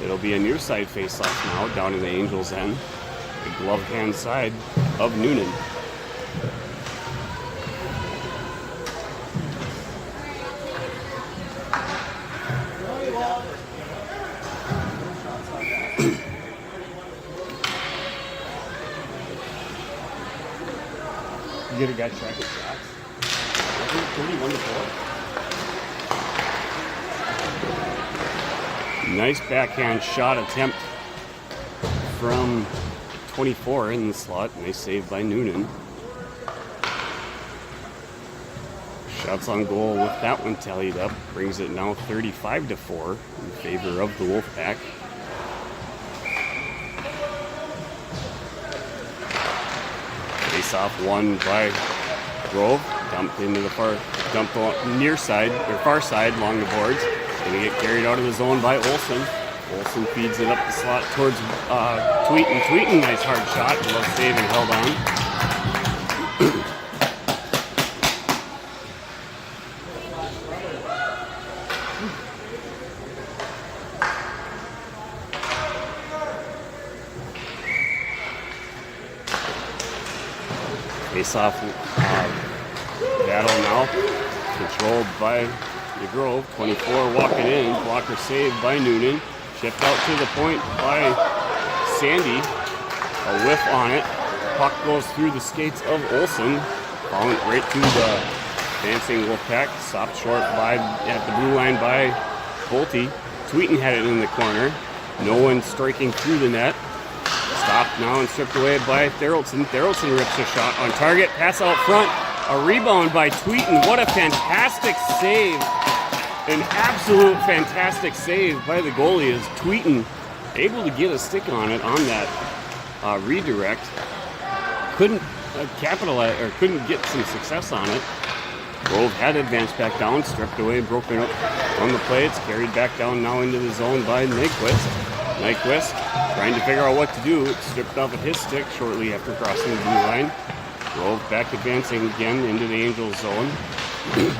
It'll be a near side face-off now down in the Angels' end. The glove hand side of Noonan. You get a guy tracking shots. 31 to 4. Nice backhand shot attempt from 24 in the slot. Nice save by Noonan. Shots on goal with that one tallied up. Brings it now 35 to 4 in favor of the Wolfpack. Face off won by Grove. Dumped into the near side or far side along the boards. Gonna get carried out of the zone by Olsen. Olsen feeds it up the slot towards Tweeten. Tweeten, nice hard shot. Glove save and held on. Face off battle now. Controlled by the Grove. 24 walking in. Blocker saved by Noonan. Chipped out to the point by Sandy. A whiff on it. Puck goes through the skates of Olsen. Falling right to the advancing Wolfpack. Stopped short at the blue line by Bolte. Tweeten had it in the corner. No one striking through the net. Stopped now and stripped away by Theraldson. Theraldson rips a shot on target. Pass out front. A rebound by Tweeten. What a fantastic save. An absolute fantastic save by the goalie as Tweeten able to get a stick on it on that redirect. Couldn't capitalize or couldn't get some success on it. Grove had advanced back down, stripped away, broken up on the play. It's carried back down now into the zone by Nyquist. Nyquist trying to figure out what to do. It's stripped off of his stick shortly after crossing the blue line. Grove back advancing again into the Angels zone.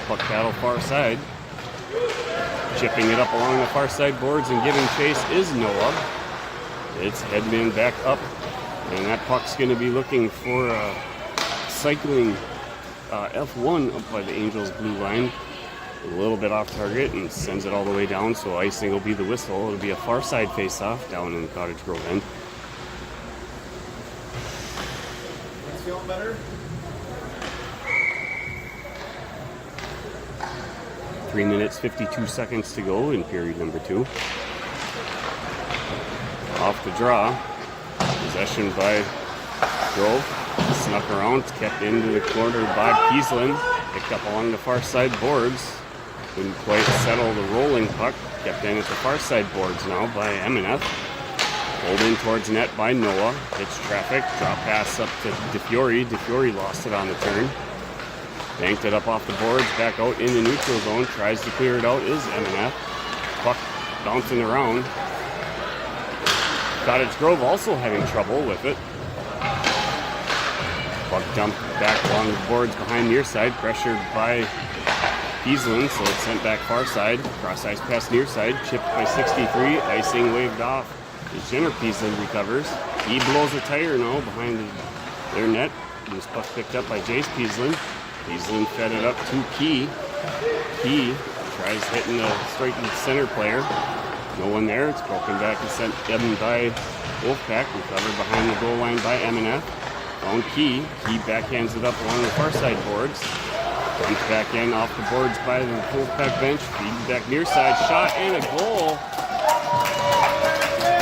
Puck battle far side. Chipping it up along the far side boards and giving chase is Noah. It's heading in back up. And that puck's going to be looking for cycling F1 up by the Angels blue line. A little bit off target and sends it all the way down, so icing will be the whistle. It'll be a far side face-off down in the Cottage Grove end. It's feeling better? 3 minutes, 52 seconds to go in period number 2. Off the draw. Possession by Grove. Snuck around, kept into the corner by Kieslin. Picked up along the far side boards. Couldn't quite settle the rolling puck. Kept in at the far side boards now by Emineth. Pulled in towards net by Noah. Hits traffic. Drop pass up to DeFiore. DeFiore lost it on the turn. Banked it up off the boards. Back out in the neutral zone. Tries to clear it out is Emineth. Puck bouncing around. Cottage Grove also having trouble with it. Puck dumped back along the boards behind near side, pressured by Kieslin, so it's sent back far side. Cross ice pass near side, chipped by 63, icing waved off. Jenner Kieslin recovers. He blows a tire now behind their net. This puck picked up by Jace Kieslin. Kieslin fed it up to Key. Key tries hitting the striking center player. No one there. It's broken back and sent in by Wolfpack. Recovered behind the goal line by Emineth. Found Key. Key backhands it up along the far side boards. Dumped back in off the boards by the Wolfpack bench. Feeding back near side. Shot and a goal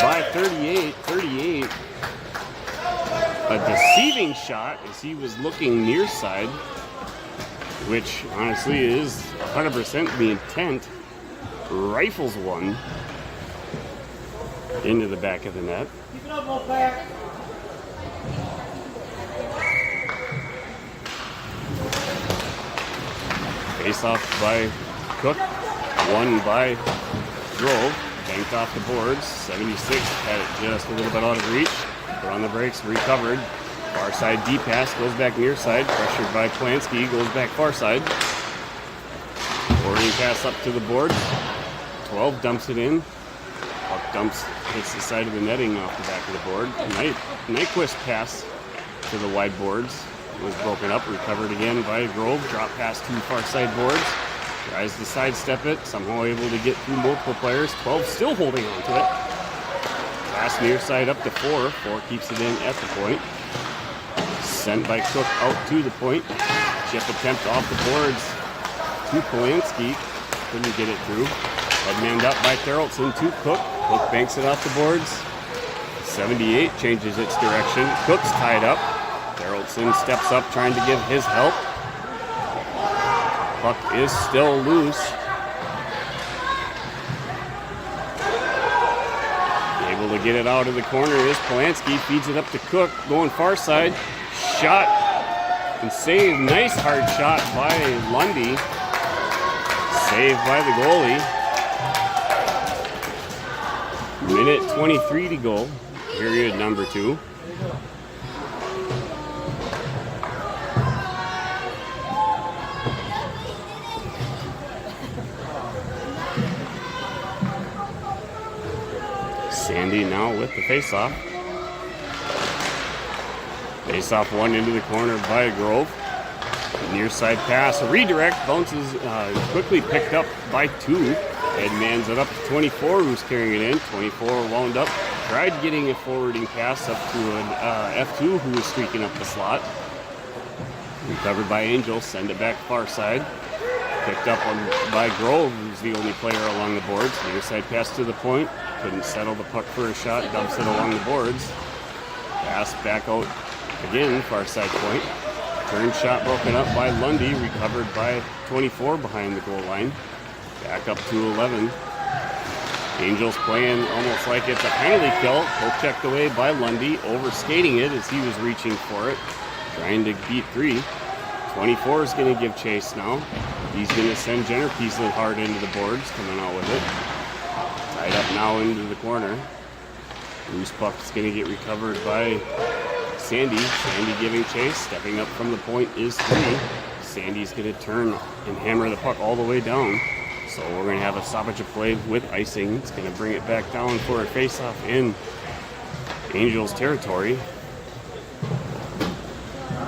by 38. A deceiving shot as he was looking near side, which honestly is 100% the intent. Rifles one into the back of the net. Keep it up, Wolfpack. Face off by Cook, won by Grove, banked off the boards. 76 had it just a little bit out of reach. Put on the brakes, recovered. Far side D pass, goes back near side, pressured by Polanski, goes back far side. Forwarding pass up to the board. 12 dumps it in. Puck dumps, hits the side of the netting off the back of the board. Nyquist pass to the wide boards was broken up, recovered again by Grove. Drop pass to far side boards. Tries to sidestep it, somehow able to get through multiple players. 12 still holding on to it. Pass near side up to 4. 4 keeps it in at the point. Sent by Cook out to the point. Chip attempt off the boards to Polanski. Couldn't get it through. Headmanned up by Theraldson to Cook. Cook banks it off the boards. 78 changes its direction. Cook's tied up. Theraldson steps up trying to give his help. Puck is still loose. Able to get it out of the corner is Polanski. Feeds it up to Cook. Going far side. Shot and save. Nice hard shot by Lundy. Saved by the goalie. Minute 23 to go. Period number 2. Sandy now with the face-off. Face-off one into the corner by Grove. Near side pass, a redirect, bounces, quickly picked up by 2. And mans it up to 24, who's carrying it in. 24 wound up, tried getting a forwarding pass up to an F2 who was streaking up the slot. Recovered by Angel, send it back far side. Picked up by Grove, who's the only player along the boards. Near side pass to the point, couldn't settle the puck for a shot, dumps it along the boards. Pass back out again, far side point. Turn shot broken up by Lundy, recovered by 24 behind the goal line. Back up to 11. Angels playing almost like it's a penalty kill. Poke checked away by Lundy, overskating it as he was reaching for it, trying to beat 3. 24 is going to give chase now. He's going to send Jenner Peasley hard into the boards, coming out with it. Tied up now into the corner. Loose puck is going to get recovered by Sandy. Sandy giving chase. Stepping up from the point is 3. Sandy's going to turn and hammer the puck all the way down. So we're going to have a stoppage of play with icing. It's going to bring it back down for a face-off in Angels territory.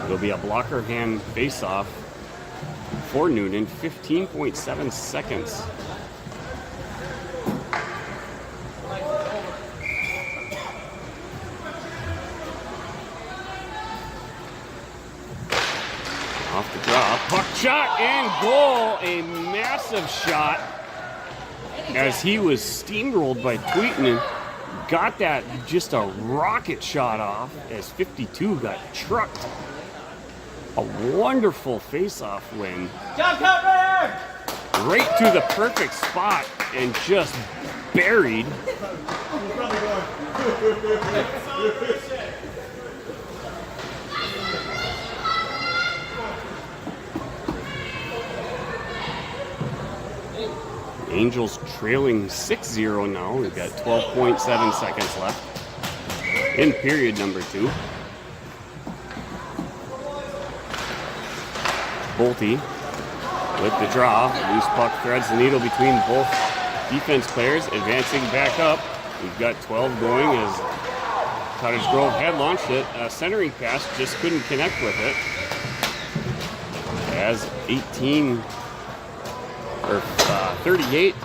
It'll be a blocker hand face-off for Noonan. 15.7 seconds. Off the draw, puck shot and goal. A massive shot as he was steamrolled by Tweeten. Got that just a rocket shot off as 52 got trucked. A wonderful face-off win. Right to the perfect spot and just buried. Angels trailing 6-0 now. We've got 12.7 seconds left in period number 2. Bolte with the draw. Loose puck threads the needle between both defense players. Advancing back up. We've got 12 going as Cottage Grove had launched it. A centering pass just couldn't connect with it. As 38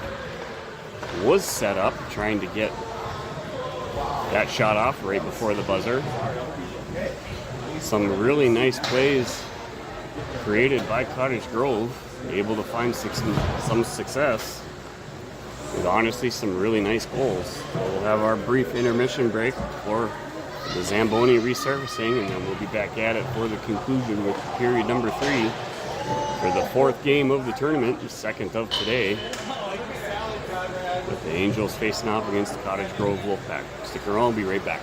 was set up, trying to get that shot off right before the buzzer. Some really nice plays created by Cottage Grove, able to find some success with honestly some really nice goals. So we'll have our brief intermission break for the Zamboni resurfacing, and then we'll be back at it for the conclusion with period number 3 for the 4th game of the tournament, the 2nd of today, with the Angels facing off against the Cottage Grove Wolfpack. Stick around, we'll be right back.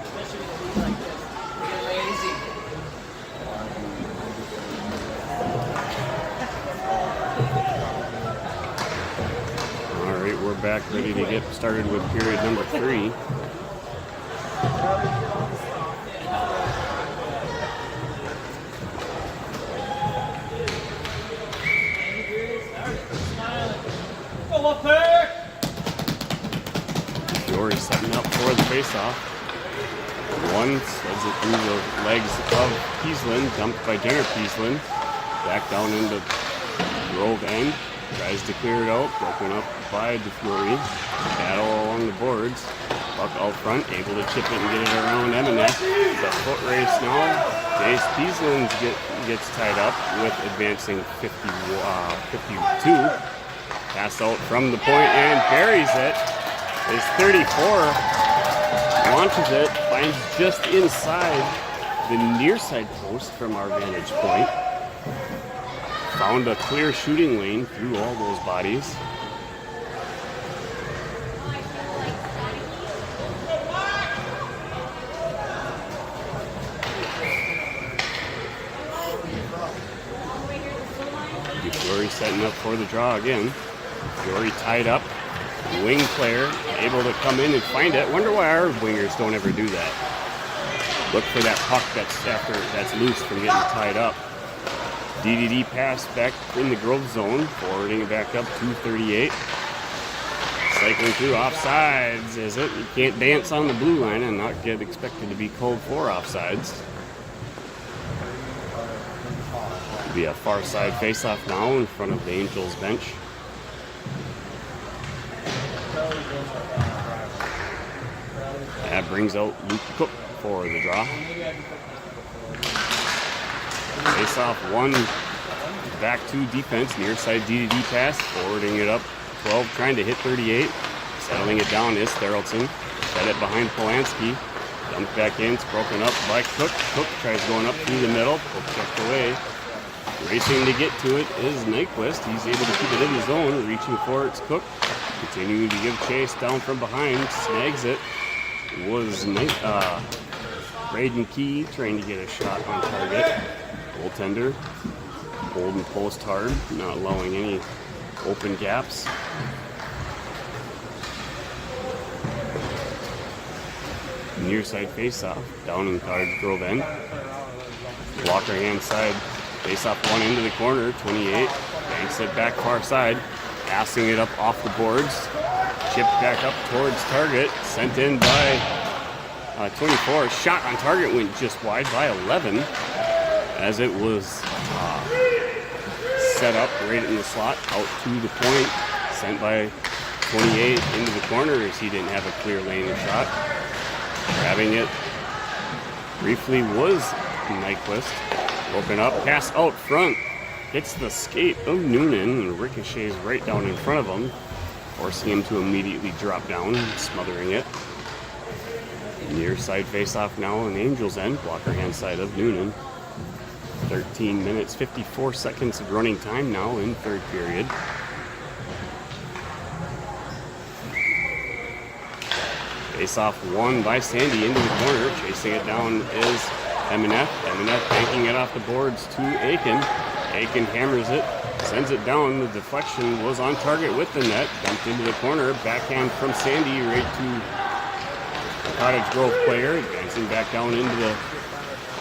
Especially with a lead like this. Get lazy. All right, we're back ready to get started with period number 3. Go Wolfpack! Fiore setting up for the faceoff. One slides it through the legs of Peaslin, dumped by Jenner Peaslin. Back down into Grove end. Tries to clear it out, broken up by DeFiore. Battle along the boards. Buck out front, able to chip it and get it around Eminette. The foot race now. Jace Peaslin gets tied up with advancing 52. Pass out from the point and buries it. Is 34. Launches it, finds just inside the near side post from our vantage point. Found a clear shooting lane through all those bodies. Fiore setting up for the draw again. Fiore tied up. Wing player able to come in and find it. Wonder why our wingers don't ever do that. Look for that puck that's loose from getting tied up. DDD pass back in the Grove zone, forwarding it back up to 38. Cycling through offsides, is it? You can't dance on the blue line and not get expected to be called for offsides. It'll be a far side face-off now in front of the Angels bench. That brings out Luke Cook for the draw. Face off one, back to defense, near side DDD pass, forwarding it up 12, trying to hit 38. Settling it down is Therrelson. Set it behind Polanski. Dumped back in, it's broken up by Cook. Cook tries going up through the middle, Cook checked away. Racing to get to it is Nyquist. He's able to keep it in the zone, reaching for it's Cook. Continuing to give chase down from behind, snags it. Was Braden Key trying to get a shot on target. Goaltender, holding post hard, not allowing any open gaps. Near side face-off, down in Cottage Grove end. Blocker hand side, face-off one into the corner, 28. Banks it back far side, passing it up off the boards. Chipped back up towards target, sent in by 24. Shot on target went just wide by 11 as it was set up right in the slot, out to the point, sent by 28 into the corner as he didn't have a clear lane of shot. Grabbing it briefly was Nyquist. Open up, pass out front, hits the skate of Noonan and ricochets right down in front of him, forcing him to immediately drop down, smothering it. Near side face-off now on Angels end, blocker hand side of Noonan. 13 minutes, 54 seconds of running time now in third period. Face-off won by Sandy into the corner. Chasing it down is Eminette. Eminette banking it off the boards to Aiken. Aiken hammers it, sends it down. The deflection was on target with the net. Dumped into the corner. Backhand from Sandy right to the Cottage Grove player. Advancing back down into the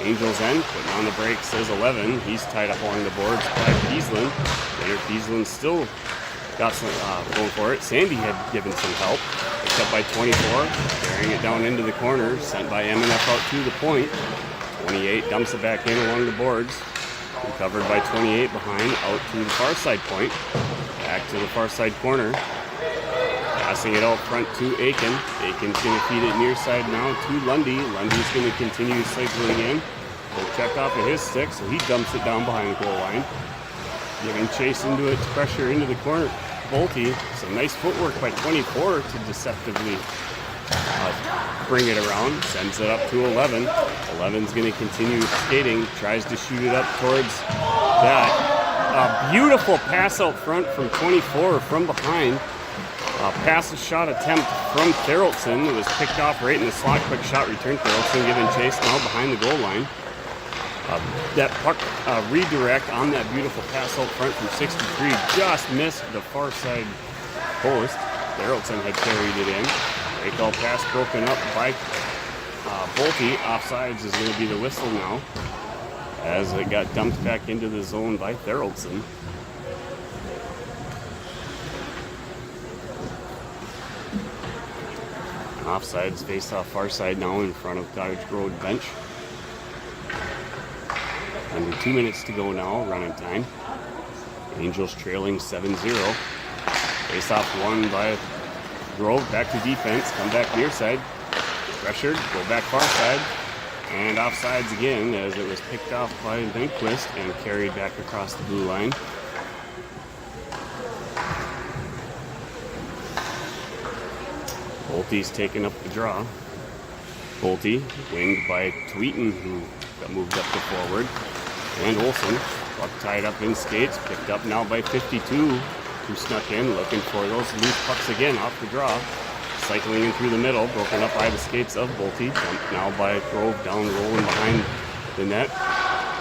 Angels end. Putting on the brakes is 11. He's tied up along the boards by Peaslin. Leonard Peaslin still got some going for it. Sandy had given some help. Picked up by 24. Carrying it down into the corner. Sent by MNF out to the point. 28 dumps it back in along the boards. Recovered by 28 behind, out to the far side point. Back to the far side corner. Passing it out front to Aiken. Aiken's going to feed it near side now to Lundy. Lundy's going to continue cycling in. Will check off of his stick, so he dumps it down behind the goal line. Giving chase into it, pressure into the corner. Bolte, some nice footwork by 24 to deceptively bring it around. Sends it up to 11. 11's going to continue skating. Tries to shoot it up towards that. A beautiful pass out front from 24 from behind. Pass shot attempt from Theraldson. It was picked off right in the slot. Quick shot return. Theraldson giving chase now behind the goal line. That puck redirect on that beautiful pass out front from 63 just missed the far side post. Theraldson had carried it in. Breakout pass broken up by Bolte. Offsides is going to be the whistle now, as it got dumped back into the zone by Theraldson. Offsides face off far side now in front of Cottage Road bench. Under 2 minutes to go now, running time. Angels trailing 7-0. Face off won by Grove, back to defense, come back near side. Pressured, go back far side. And offsides again as it was picked off by Nyquist and carried back across the blue line. Bolte's taking up the draw. Bolte winged by Tweeten, who got moved up to forward. And Olsen, puck tied up in skates, picked up now by 52, who snuck in, looking for those loose pucks again off the draw. Cycling in through the middle, broken up by the skates of Bolte. Dumped now by Grove, down rolling behind the net.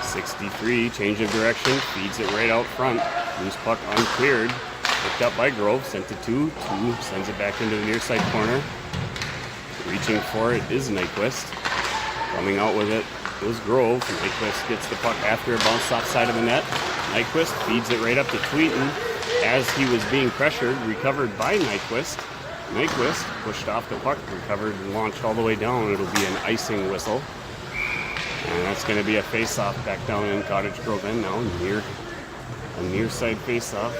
63, change of direction, feeds it right out front. Loose puck uncleared, picked up by Grove, sent to 2. 2 sends it back into the near side corner. Reaching for it is Nyquist. Coming out with it was Grove. Nyquist gets the puck after a bounce off side of the net. Nyquist feeds it right up to Tweeten as he was being pressured, recovered by Nyquist. Nyquist pushed off the puck, recovered and launched all the way down. It'll be an icing whistle. And that's going to be a face-off back down in Cottage Grove end now, a near side face-off.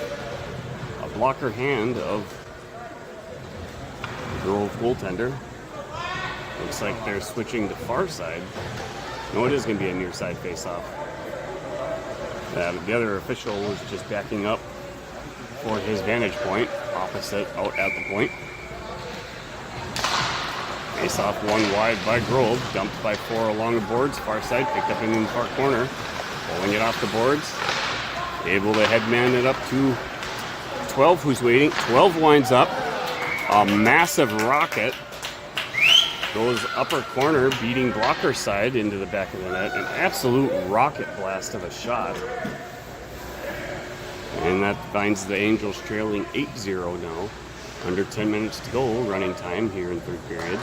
A blocker hand of the Grove goaltender. Looks like they're switching to far side. No, it is going to be a near side face-off. The other official was just backing up for his vantage point, opposite out at the point. Face-off one wide by Grove, dumped by 4 along the boards, far side, picked up in the far corner, pulling it off the boards, able to headman it up to 12, who's waiting. 12 winds up, a massive rocket goes upper corner, beating blocker side into the back of the net. An absolute rocket blast of a shot. And that finds the Angels trailing 8-0 now. Under 10 minutes to go, running time here in third period.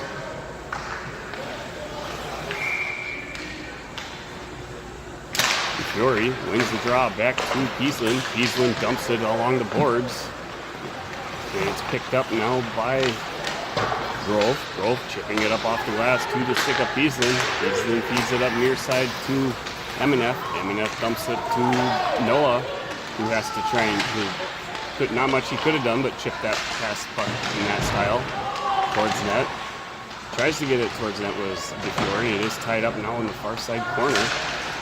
Fiore wins the draw back to Peaslin. Peaslin dumps it along the boards. And it's picked up now by Grove. Grove chipping it up off the glass, 2 to stick up Peaslin. Peaslin feeds it up near side to Eminef. Eminef dumps it to Noah, who has to try and not much he could have done, but chip that pass puck in that style towards net. Tries to get it towards net was DeFiore. It is tied up now in the far side corner.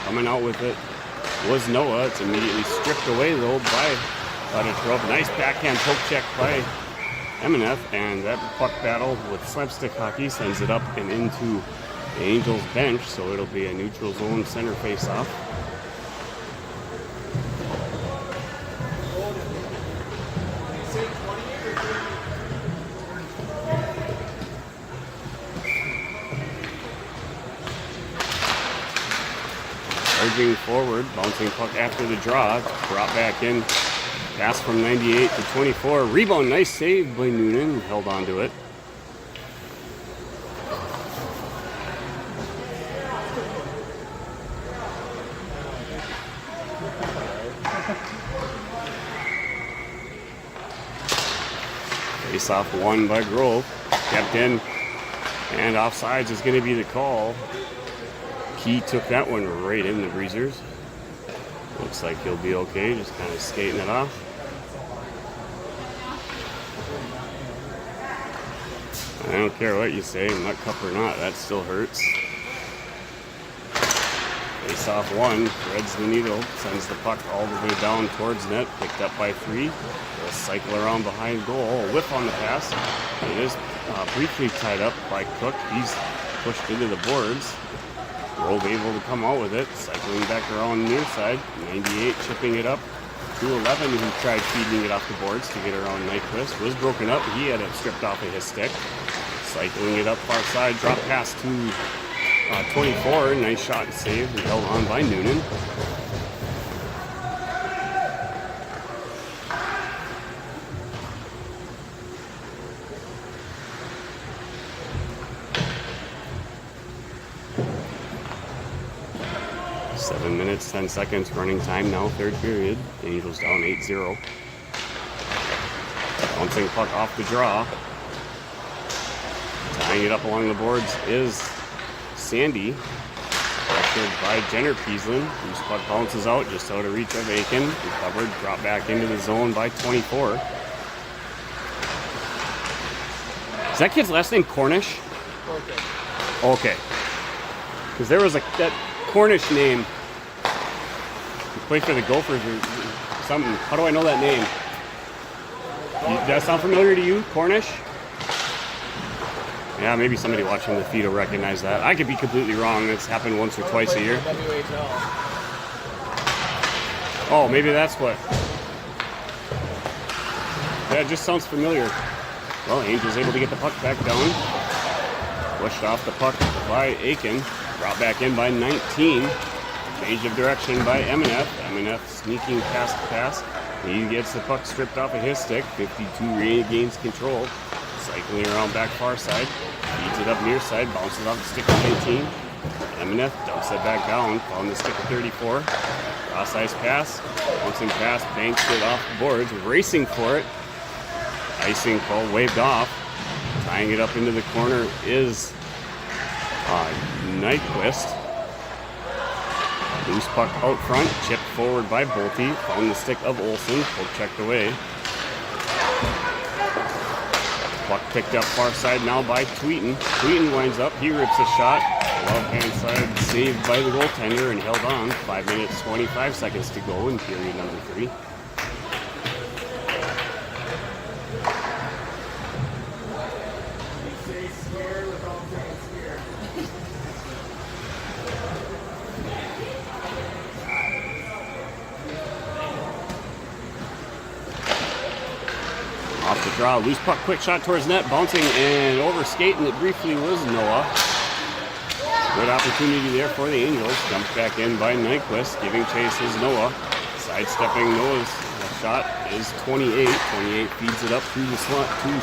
Coming out with it was Noah. It's immediately stripped away though by Cottage Grove. Nice backhand poke check by Eminef, and that puck battle with slapstick hockey sends it up and into the Angels bench, so it'll be a neutral zone center face-off. Charging forward, bouncing puck after the draw, brought back in. Pass from 98 to 24. Rebound, nice save by Noonan. Held on to it. Face off won by Grove. Kept in. And offsides is going to be the call. Key took that one right in the breezers. Looks like he'll be okay, just kind of skating it off. I don't care what you say, nut cup or not, that still hurts. Face off one, threads the needle, sends the puck all the way down towards net, picked up by 3. Will cycle around behind goal, a whiff on the pass. It is briefly tied up by Cook. He's pushed into the boards. Grove able to come out with it, cycling back around near side. 98 chipping it up 211, who tried feeding it off the boards to get around Nyquist, was broken up. He had it stripped off of his stick. Cycling it up far side, drop pass to 24. Nice shot and save and held on by Noonan. Seven minutes, 10 seconds running time now, third period. Angels down 8-0. Bouncing puck off the draw. Tying it up along the boards is Sandy. Pressured by Jenner Peaslin, whose puck bounces out just out of reach of Aiken. Recovered, dropped back into the zone by 24. Is that kid's last name Cornish? Okay. Because there was that Cornish name. He played for the Gophers or something. How do I know that name? Does that sound familiar to you, Cornish? Yeah, maybe somebody watching the feed will recognize that. I could be completely wrong. It's happened once or twice a year. Oh, maybe that's what. Yeah, it just sounds familiar. Well, Angels able to get the puck back down. Pushed off the puck by Aiken. Brought back in by 19. Change of direction by Emineth. Emineth sneaking past the pass. He gets the puck stripped off of his stick. 52 regains control. Cycling around back far side. Feeds it up near side. Bounces off the stick of 19. Emineth dumps it back down. On the stick of 34. Cross ice pass. Bouncing pass. Banks it off the boards. Racing for it. Icing call waved off. Tying it up into the corner is Nyquist. Loose puck out front. Chipped forward by Bolte. Found the stick of Olsen. Poke checked away. Puck picked up far side now by Tweeten. Tweeten winds up. He rips a shot. Left hand side saved by the goaltender and held on. 5 minutes, 25 seconds to go in period number 3. Off the draw, loose puck, quick shot towards net, bouncing and over skating it briefly was Noah. Good opportunity there for the Angels. Dumped back in by Nyquist, giving chase is Noah. Sidestepping Noah's shot is 28. 28 feeds it up through the slot to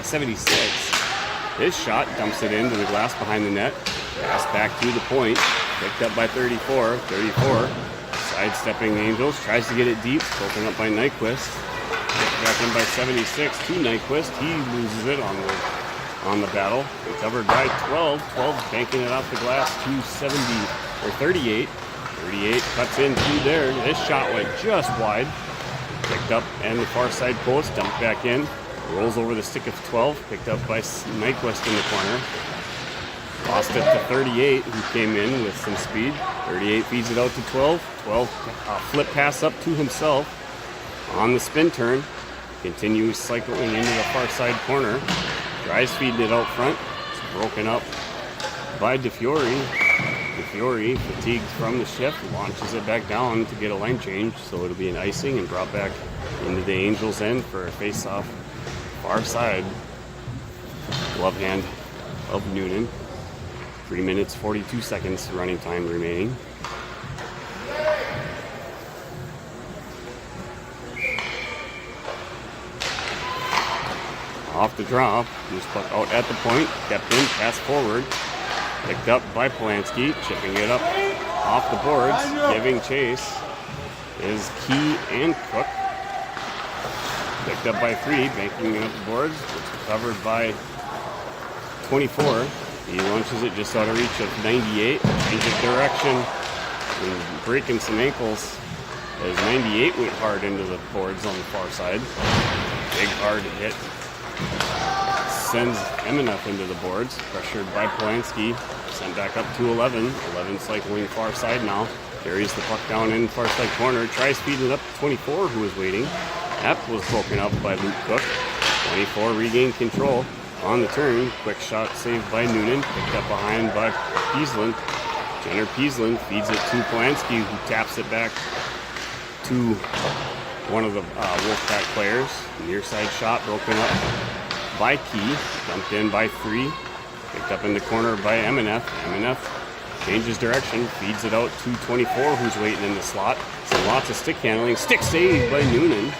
76. His shot dumps it into the glass behind the net. Pass back to the point, picked up by 34. 34 sidestepping the Angels, tries to get it deep, broken up by Nyquist. Back in by 76 to Nyquist. He loses it on the battle. Recovered by 12. 12 banking it off the glass to 38. 38 cuts in through there. This shot went just wide. Picked up and the far side post. Dumped back in. Rolls over the stick of 12. Picked up by Nyquist in the corner. Lost it to 38, who came in with some speed. 38 feeds it out to 12. 12 flip pass up to himself. On the spin turn, continues cycling into the far side corner. Tries feeding it out front. It's broken up by DeFiore. DeFiore, fatigued from the shift, launches it back down to get a line change. So it'll be an icing and drop back into the Angels' end for a face-off far side. Glove hand of Noonan. 3 minutes, 42 seconds running time remaining. Off the drop, loose puck out at the point, kept in, pass forward, picked up by Polanski, chipping it up off the boards, giving chase is Key and Cook. Picked up by 3, banking it up the boards, it's recovered by 24. He launches it just out of reach of 98, change of direction, and breaking some ankles as 98 went hard into the boards on the far side. Big hard hit. Sends Emineth into the boards, pressured by Polanski, sent back up to 11. 11 cycling far side now, carries the puck down in far side corner, tries feeding it up to 24, who is waiting. That was broken up by Luke Cook. 24 regained control on the turn, quick shot saved by Noonan, picked up behind by Peaslin. Jenner Peaslin feeds it to Polanski, who taps it back to one of the Wolfpack players. Near side shot broken up by Key. Dumped in by 3. Picked up in the corner by MNF. MNF changes direction. Feeds it out to 24, who's waiting in the slot. So lots of stick handling. Stick saved by Noonan.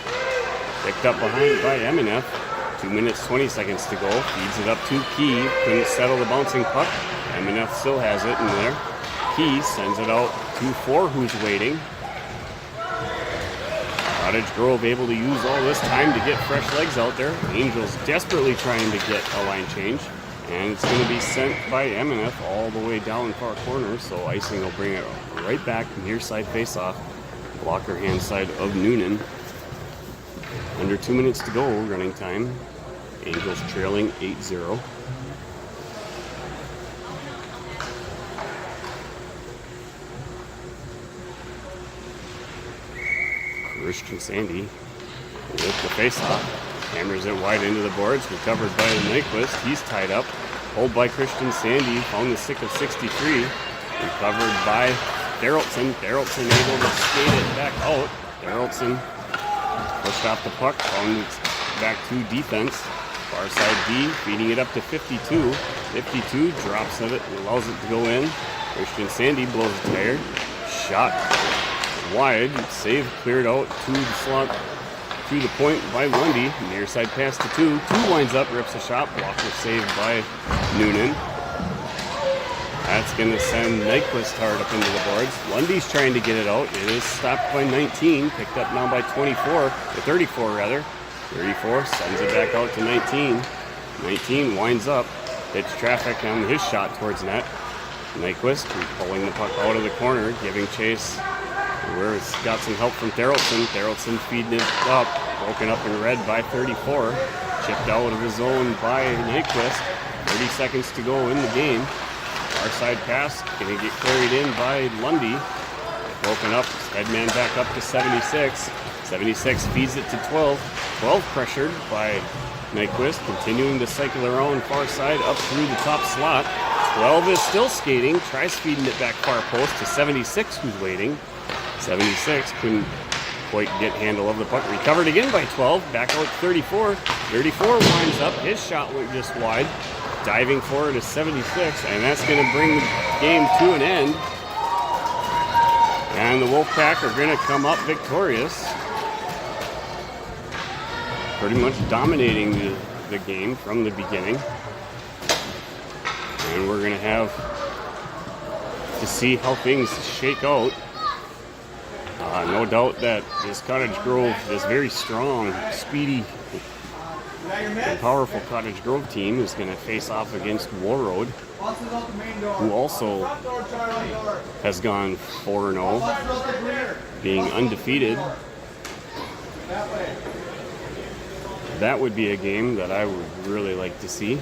Picked up behind by MNF. 2 minutes, 20 seconds to go. Feeds it up to Key. Couldn't settle the bouncing puck. MNF still has it in there. Key sends it out to 4, who's waiting. Cottage Grove able to use all this time to get fresh legs out there. Angels desperately trying to get a line change. And it's going to be sent by MNF all the way down far corner. So icing will bring it right back near side face-off. Blocker hand side of Noonan. Under 2 minutes to go, running time. Angels trailing 8-0. Christian Sandy with the face-off. Hammers it wide into the boards. Recovered by Nyquist. He's tied up. Pulled by Christian Sandy. Found the stick of 63. Recovered by Darrelson. Darrelson able to skate it back out. Darrelson pushed off the puck. Found it back to defense. Far side D. Feeding it up to 52. 52 drops of it. Allows it to go in. Christian Sandy blows a tire. Shot wide, save cleared out to the slot, to the point by Lundy. Near side pass to 2. 2 winds up, rips a shot. Blocker saved by Noonan. That's going to send Nyquist hard up into the boards. Lundy's trying to get it out. It is stopped by 19. Picked up now by 24, or 34 rather. 34 sends it back out to 19. 19 winds up, hits traffic on his shot towards net. Nyquist pulling the puck out of the corner, giving chase. Where it's got some help from Darrelson. Darrelson feeding it up. Broken up in red by 34. Chipped out of the zone by Nyquist. 30 seconds to go in the game. Far side pass. Going to get carried in by Lundy. Broken up. Headman back up to 76. 76 feeds it to 12. 12 pressured by Nyquist. Continuing to cycle around far side up through the top slot. 12 is still skating. Tries feeding it back far post to 76, who's waiting. 76 couldn't quite get handle of the puck. Recovered again by 12. Back out 34. 34 winds up. His shot went just wide. Diving forward to 76. And that's going to bring the game to an end. And the Wolfpack are going to come up victorious. Pretty much dominating the game from the beginning. And we're going to have to see how things shake out. No doubt that this Cottage Grove, this very strong, speedy, and powerful Cottage Grove team is going to face off against Warroad, who also has gone 4-0, being undefeated. That would be a game that I would really like to see.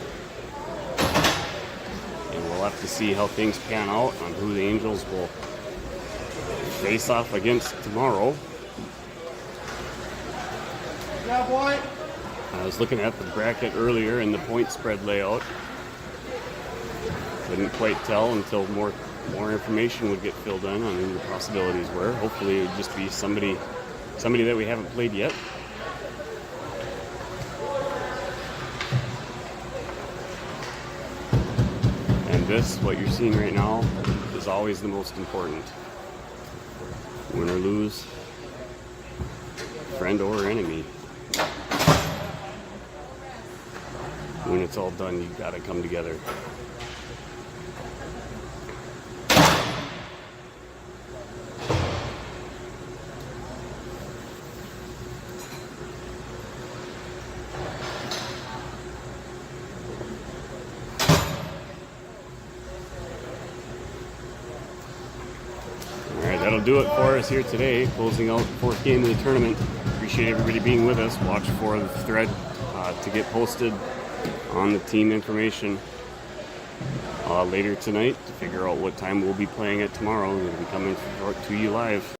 And we'll have to see how things pan out on who the Angels will face off against tomorrow. Yeah, boy. I was looking at the bracket earlier and the point spread layout. Couldn't quite tell until more information would get filled in on who the possibilities were. Hopefully it would just be somebody that we haven't played yet. And this, what you're seeing right now, is always the most important. Win or lose, friend or enemy. When it's all done, you've got to come together. That'll do it for us here today, closing out the 4th game of the tournament. Appreciate everybody being with us. Watch for the thread to get posted on the team information later tonight to figure out what time we'll be playing at tomorrow. We'll be coming to you live.